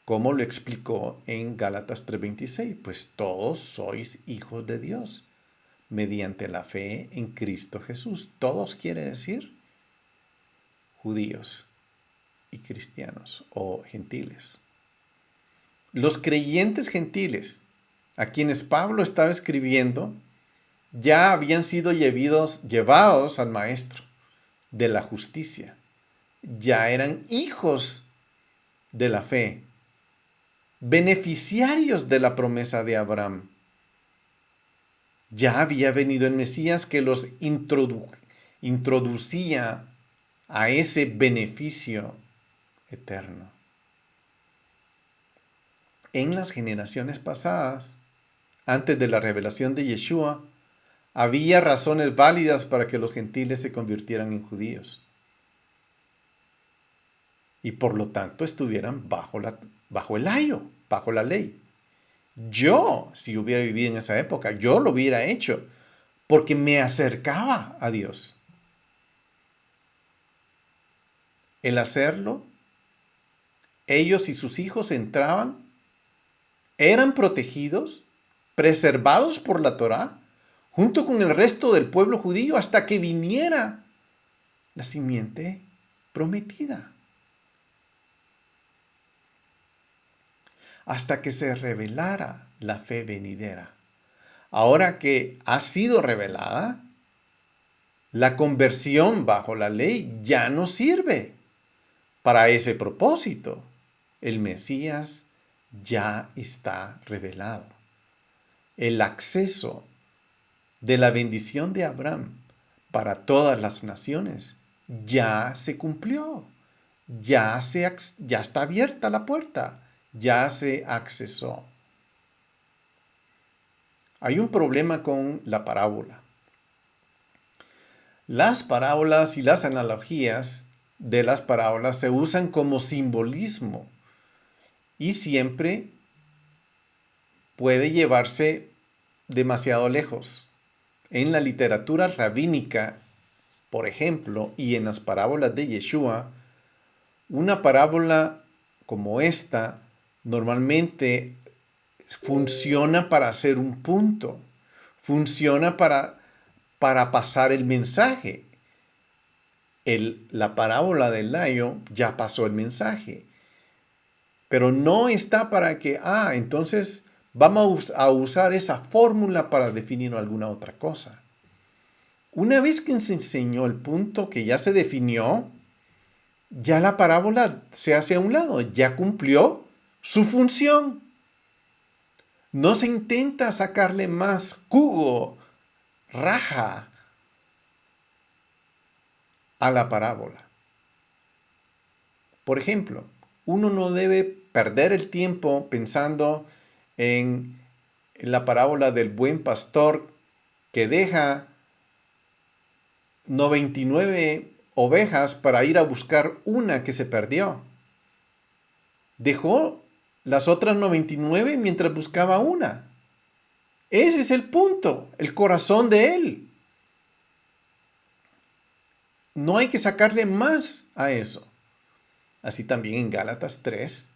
como lo explicó en Gálatas 3:26, pues todos sois hijos de Dios mediante la fe en Cristo Jesús. Todos quiere decir judíos y cristianos o gentiles. Los creyentes gentiles a quienes Pablo estaba escribiendo ya habían sido llevados al Maestro de la justicia. Ya eran hijos de la fe, beneficiarios de la promesa de Abraham. Ya había venido el Mesías que los introducía a ese beneficio eterno. En las generaciones pasadas, antes de la revelación de Yeshua, había razones válidas para que los gentiles se convirtieran en judíos y por lo tanto estuvieran bajo el ayo, bajo la ley. Yo, si hubiera vivido en esa época, yo lo hubiera hecho porque me acercaba a Dios. El hacerlo, ellos y sus hijos entraban, eran protegidos, preservados por la Torá, junto con el resto del pueblo judío hasta que viniera la simiente prometida. Hasta que se revelara la fe venidera. Ahora que ha sido revelada, la conversión bajo la ley ya no sirve para ese propósito. El Mesías ya está revelado. El acceso de la bendición de Abraham para todas las naciones ya se cumplió. Ya está abierta la puerta. Ya se accesó. Hay un problema con la parábola. Las parábolas y las analogías de las parábolas se usan como simbolismo y siempre puede llevarse demasiado lejos. En la literatura rabínica, por ejemplo, y en las parábolas de Yeshua, una parábola como esta normalmente funciona para hacer un punto, funciona para pasar el mensaje. La parábola del ayo ya pasó el mensaje, pero no está para que, entonces vamos a usar esa fórmula para definir alguna otra cosa. Una vez que se enseñó el punto que ya se definió, ya la parábola se hace a un lado, ya cumplió su función. No se intenta sacarle más jugo, raja a la parábola. Por ejemplo, uno no debe perder el tiempo pensando en la parábola del buen pastor que deja 99 ovejas para ir a buscar una que se perdió. Dejó las otras 99 mientras buscaba una. Ese es el punto, el corazón de él. No hay que sacarle más a eso. Así también en Gálatas 3,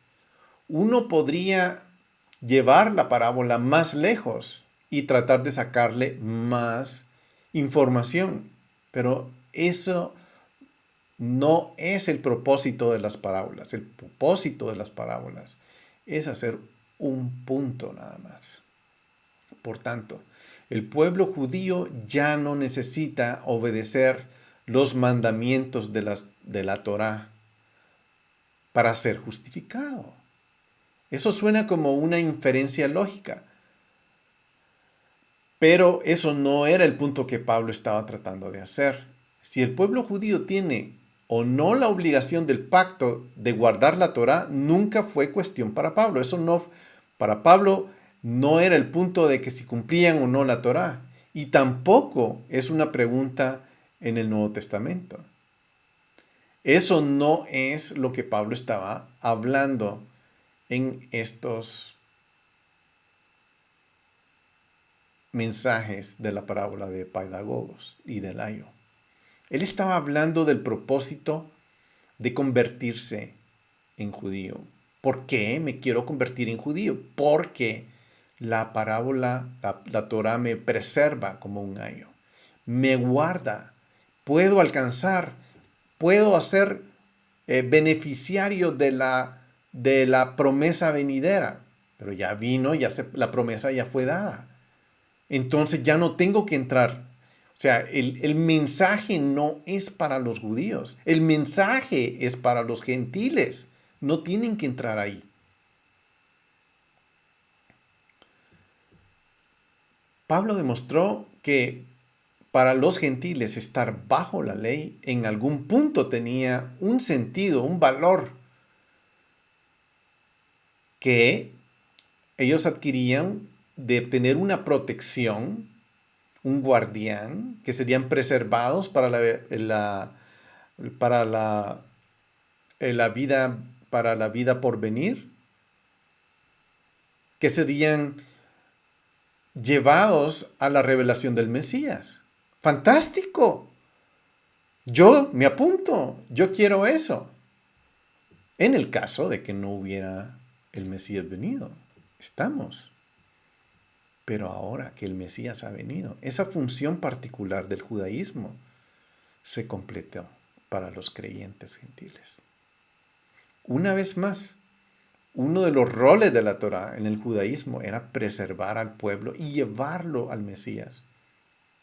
uno podría llevar la parábola más lejos y tratar de sacarle más información. Pero eso no es el propósito de las parábolas. El propósito de las parábolas es hacer un punto nada más. Por tanto, el pueblo judío ya no necesita obedecer los mandamientos de la Torá para ser justificado. Eso suena como una inferencia lógica, pero eso no era el punto que Pablo estaba tratando de hacer. Si el pueblo judío tiene o no la obligación del pacto de guardar la Torá, nunca fue cuestión para Pablo. Eso no, para Pablo no era el punto de que si cumplían o no la Torá. Y tampoco es una pregunta en el Nuevo Testamento. Eso no es lo que Pablo estaba hablando en estos mensajes de la parábola de Paidagogos y del ayo. Él estaba hablando del propósito de convertirse en judío. ¿Por qué me quiero convertir en judío? Porque la parábola, la Torah me preserva como un ayo, me guarda, puedo alcanzar, puedo ser beneficiario de la promesa venidera. Pero ya vino, la promesa ya fue dada. Entonces ya no tengo que entrar. O sea, el mensaje no es para los judíos. El mensaje es para los gentiles. No tienen que entrar ahí. Pablo demostró que para los gentiles estar bajo la ley en algún punto tenía un sentido, un valor que ellos adquirían de tener una protección, un guardián, que serían preservados para para la vida por venir, que serían llevados a la revelación del Mesías. ¡Fantástico! Yo me apunto, yo quiero eso. En el caso de que no hubiera el Mesías venido, estamos. Pero ahora que el Mesías ha venido, esa función particular del judaísmo se completó para los creyentes gentiles. Una vez más, uno de los roles de la Torá en el judaísmo era preservar al pueblo y llevarlo al Mesías.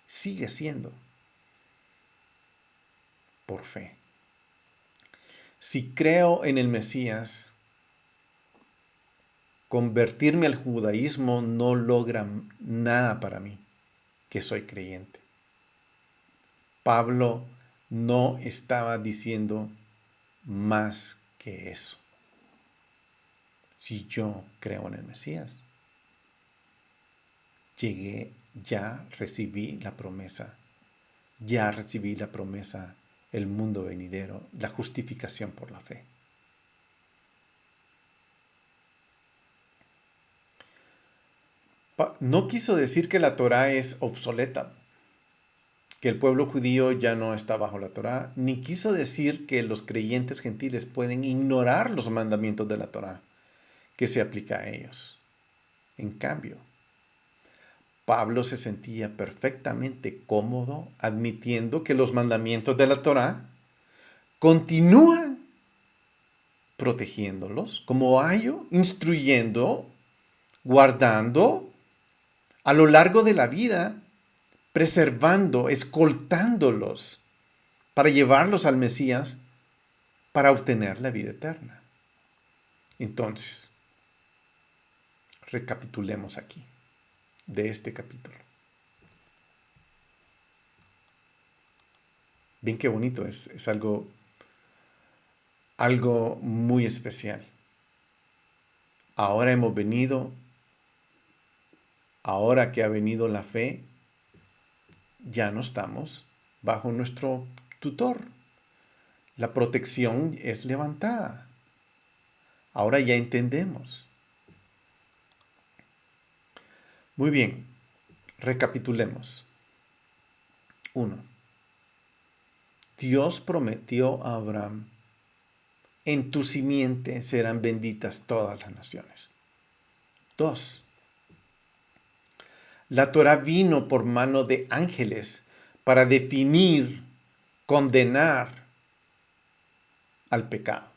Sigue siendo por fe. Si creo en el Mesías, convertirme al judaísmo no logra nada para mí, que soy creyente. Pablo no estaba diciendo más que eso. Si yo creo en el Mesías, ya recibí la promesa ya recibí la promesa, el mundo venidero, la justificación por la fe. No quiso decir que la Torá es obsoleta, que el pueblo judío ya no está bajo la Torá, ni quiso decir que los creyentes gentiles pueden ignorar los mandamientos de la Torá que se aplica a ellos. En cambio, Pablo se sentía perfectamente cómodo admitiendo que los mandamientos de la Torá continúan protegiéndolos como ayo, instruyendo, guardando a lo largo de la vida, preservando, escoltándolos para llevarlos al Mesías para obtener la vida eterna. Entonces, recapitulemos aquí de este capítulo. Bien, qué bonito, es algo muy especial. Ahora hemos venido, ahora que ha venido la fe, ya no estamos bajo nuestro tutor. La protección es levantada. Ahora ya entendemos. Muy bien, recapitulemos. 1. Dios prometió a Abraham: en tu simiente serán benditas todas las naciones. 2. La Torá vino por mano de ángeles para definir, condenar al pecado.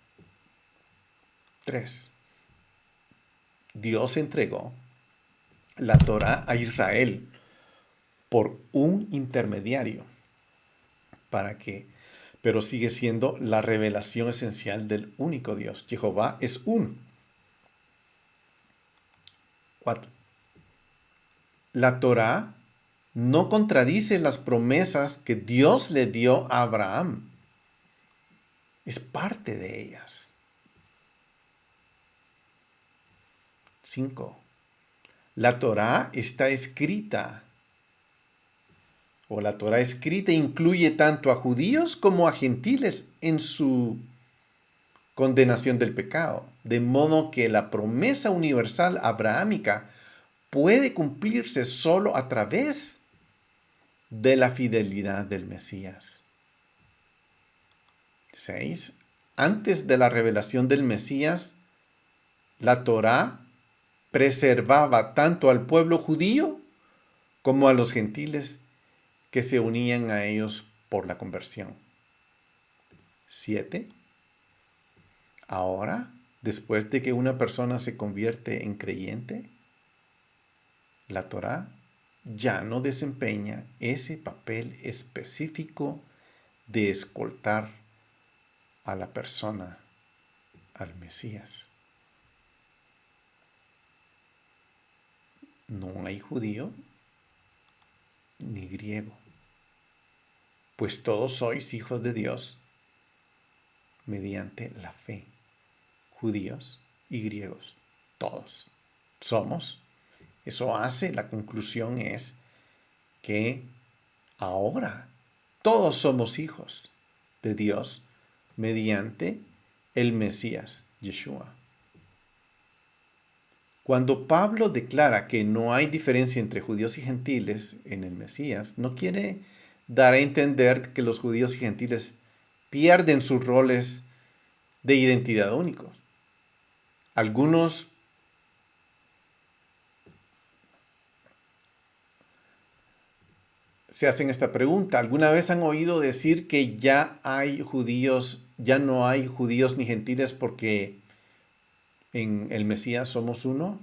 3. Dios entregó la Torá a Israel por un intermediario pero sigue siendo la revelación esencial del único Dios. Jehová es uno. 4. La Torá no contradice las promesas que Dios le dio a Abraham. Es parte de ellas. 5. La Torá está escrita, o la Torá escrita incluye tanto a judíos como a gentiles en su condenación del pecado, de modo que la promesa universal abrahámica puede cumplirse solo a través de la fidelidad del Mesías. 6. Antes de la revelación del Mesías, la Torá preservaba tanto al pueblo judío como a los gentiles que se unían a ellos por la conversión. 7. Ahora, después de que una persona se convierte en creyente, la Torá ya no desempeña ese papel específico de escoltar a la persona al Mesías. No hay judío ni griego, pues todos sois hijos de Dios mediante la fe, judíos y griegos, todos somos. Eso hace, la conclusión es que ahora todos somos hijos de Dios mediante el Mesías, Yeshua. Cuando Pablo declara que no hay diferencia entre judíos y gentiles en el Mesías, no quiere dar a entender que los judíos y gentiles pierden sus roles de identidad únicos. Algunos se hacen esta pregunta. ¿Alguna vez han oído decir que ya no hay judíos ni gentiles porque en el Mesías somos uno?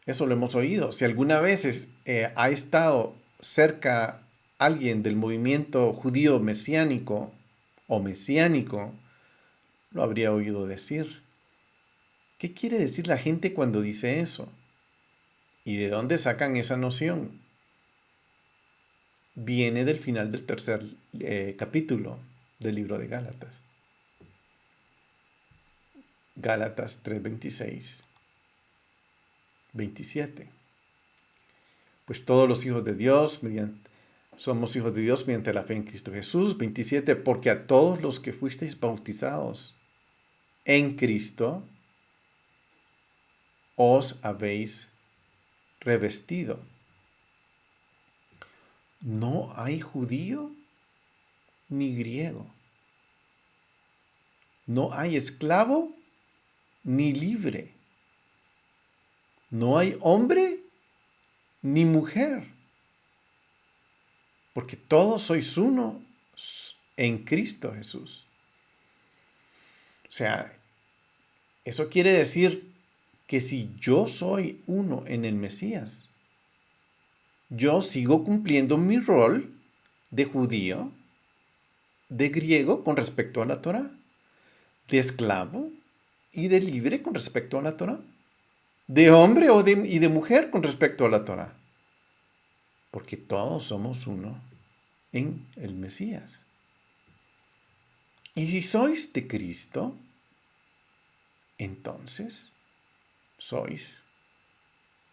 Eso lo hemos oído. Si alguna vez ha estado cerca alguien del movimiento judío mesiánico o mesiánico, lo habría oído decir. ¿Qué quiere decir la gente cuando dice eso? ¿Y de dónde sacan esa noción? Viene del final del tercer capítulo del libro de Gálatas. Gálatas 3:26. 27. Pues todos los hijos de Dios Somos hijos de Dios mediante la fe en Cristo Jesús. 27. Porque a todos los que fuisteis bautizados en Cristo, os habéis revestido. No hay judío ni griego. No hay esclavo ni libre. No hay hombre ni mujer. Porque todos sois uno en Cristo Jesús. O sea, eso quiere decir que si yo soy uno en el Mesías, yo sigo cumpliendo mi rol de judío, de griego con respecto a la Torá, de esclavo y de libre con respecto a la Torá, de hombre y de mujer con respecto a la Torá, porque todos somos uno en el Mesías. Y si sois de Cristo, entonces sois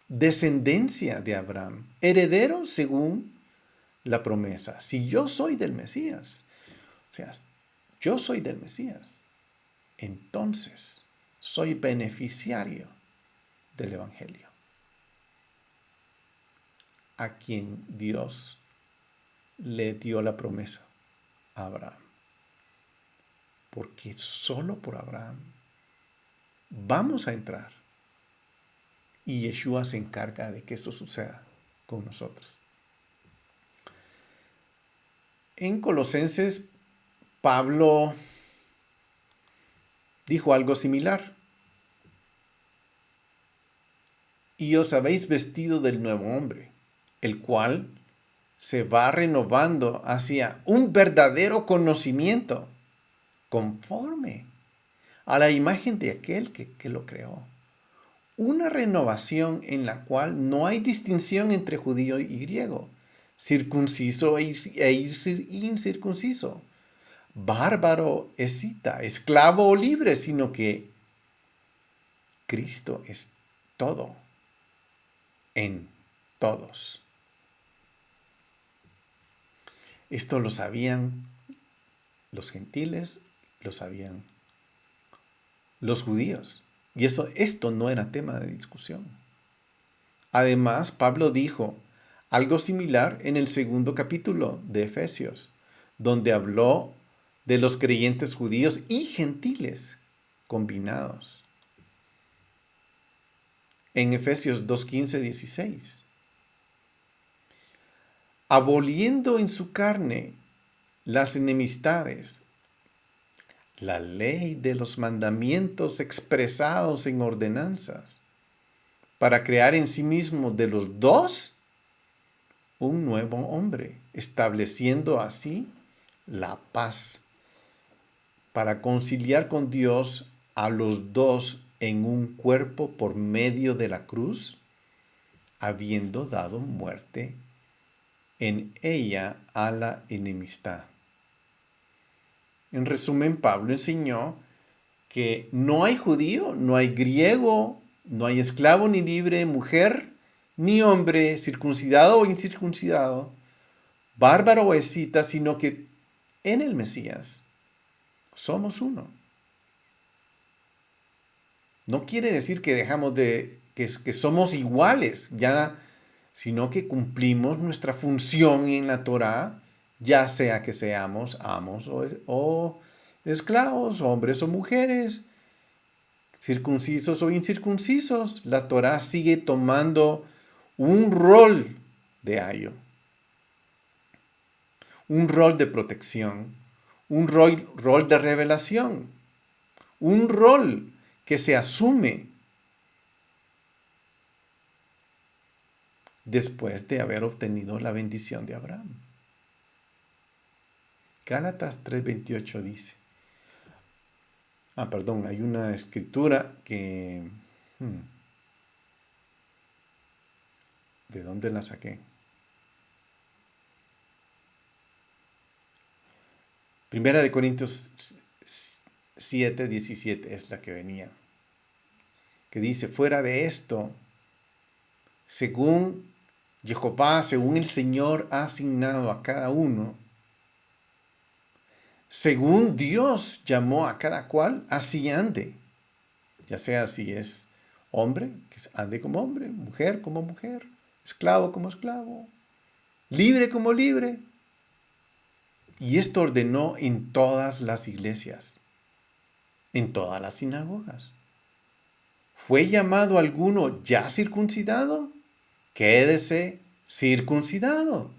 descendencia de Abraham, heredero según la promesa. Si yo soy del Mesías, o sea, yo soy del Mesías, entonces soy beneficiario del Evangelio, a quien Dios le dio la promesa a Abraham. Porque solo por Abraham vamos a entrar. Y Yeshua se encarga de que esto suceda con nosotros. En Colosenses, Pablo dijo algo similar. Y os habéis vestido del nuevo hombre, el cual se va renovando hacia un verdadero conocimiento, conforme a la imagen de aquel que lo creó. Una renovación en la cual no hay distinción entre judío y griego, circunciso e incircunciso, bárbaro, escita, esclavo o libre, sino que Cristo es todo en todos. Esto lo sabían los gentiles, lo sabían los judíos. Y esto no era tema de discusión. Además, Pablo dijo algo similar en el 2 capítulo de Efesios, donde habló de los creyentes judíos y gentiles combinados. En Efesios 2:15, 16. Aboliendo en su carne las enemistades, la ley de los mandamientos expresados en ordenanzas, para crear en sí mismo de los dos un nuevo hombre, estableciendo así la paz, para conciliar con Dios a los dos en un cuerpo por medio de la cruz, habiendo dado muerte en ella a la enemistad. En resumen, Pablo enseñó que no hay judío, no hay griego, no hay esclavo ni libre, mujer ni hombre, circuncidado o incircuncidado, bárbaro o escita, sino que en el Mesías somos uno. No quiere decir que dejamos que somos iguales, ya, sino que cumplimos nuestra función en la Torá, ya sea que seamos amos o esclavos, hombres o mujeres, circuncisos o incircuncisos. La Torá sigue tomando un rol de ayo, un rol de protección, un rol de revelación, un rol que se asume después de haber obtenido la bendición de Abraham. Gálatas 3:28 dice, hay una escritura que, ¿de dónde la saqué? Primera de Corintios 7:17 es la que venía, que dice, fuera de esto, según Jehová, según el Señor ha asignado a cada uno, según Dios llamó a cada cual, así ande. Ya sea si es hombre, que ande como hombre, mujer como mujer, esclavo como esclavo, libre como libre. Y esto ordenó en todas las iglesias, en todas las sinagogas. ¿Fue llamado alguno ya circuncidado? Quédese circuncidado.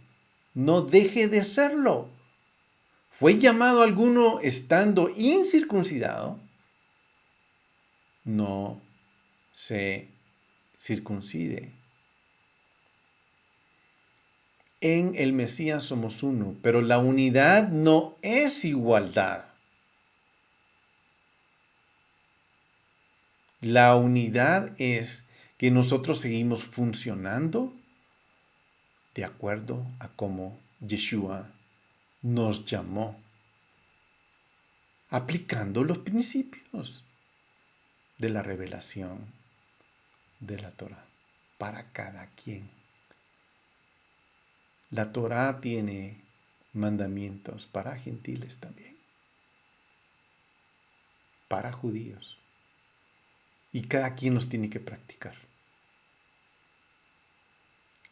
No deje de serlo. ¿Fue llamado alguno estando incircuncidado? No se circuncide. En el Mesías somos uno, pero la unidad no es igualdad. La unidad es que nosotros seguimos funcionando de acuerdo a cómo Yeshua nos llamó, aplicando los principios de la revelación de la Torah para cada quien. La Torah tiene mandamientos para gentiles también, para judíos, y cada quien los tiene que practicar.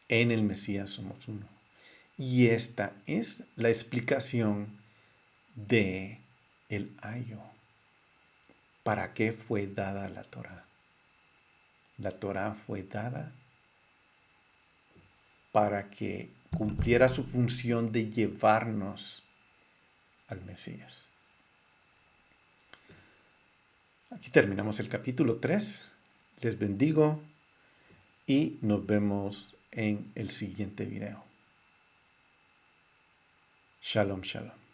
En el Mesías somos uno. Y esta es la explicación de el ayo. ¿Para qué fue dada la Torah? La Torah fue dada para que cumpliera su función de llevarnos al Mesías. Aquí terminamos el capítulo 3. Les bendigo y nos vemos en el siguiente video. Shalom, shalom.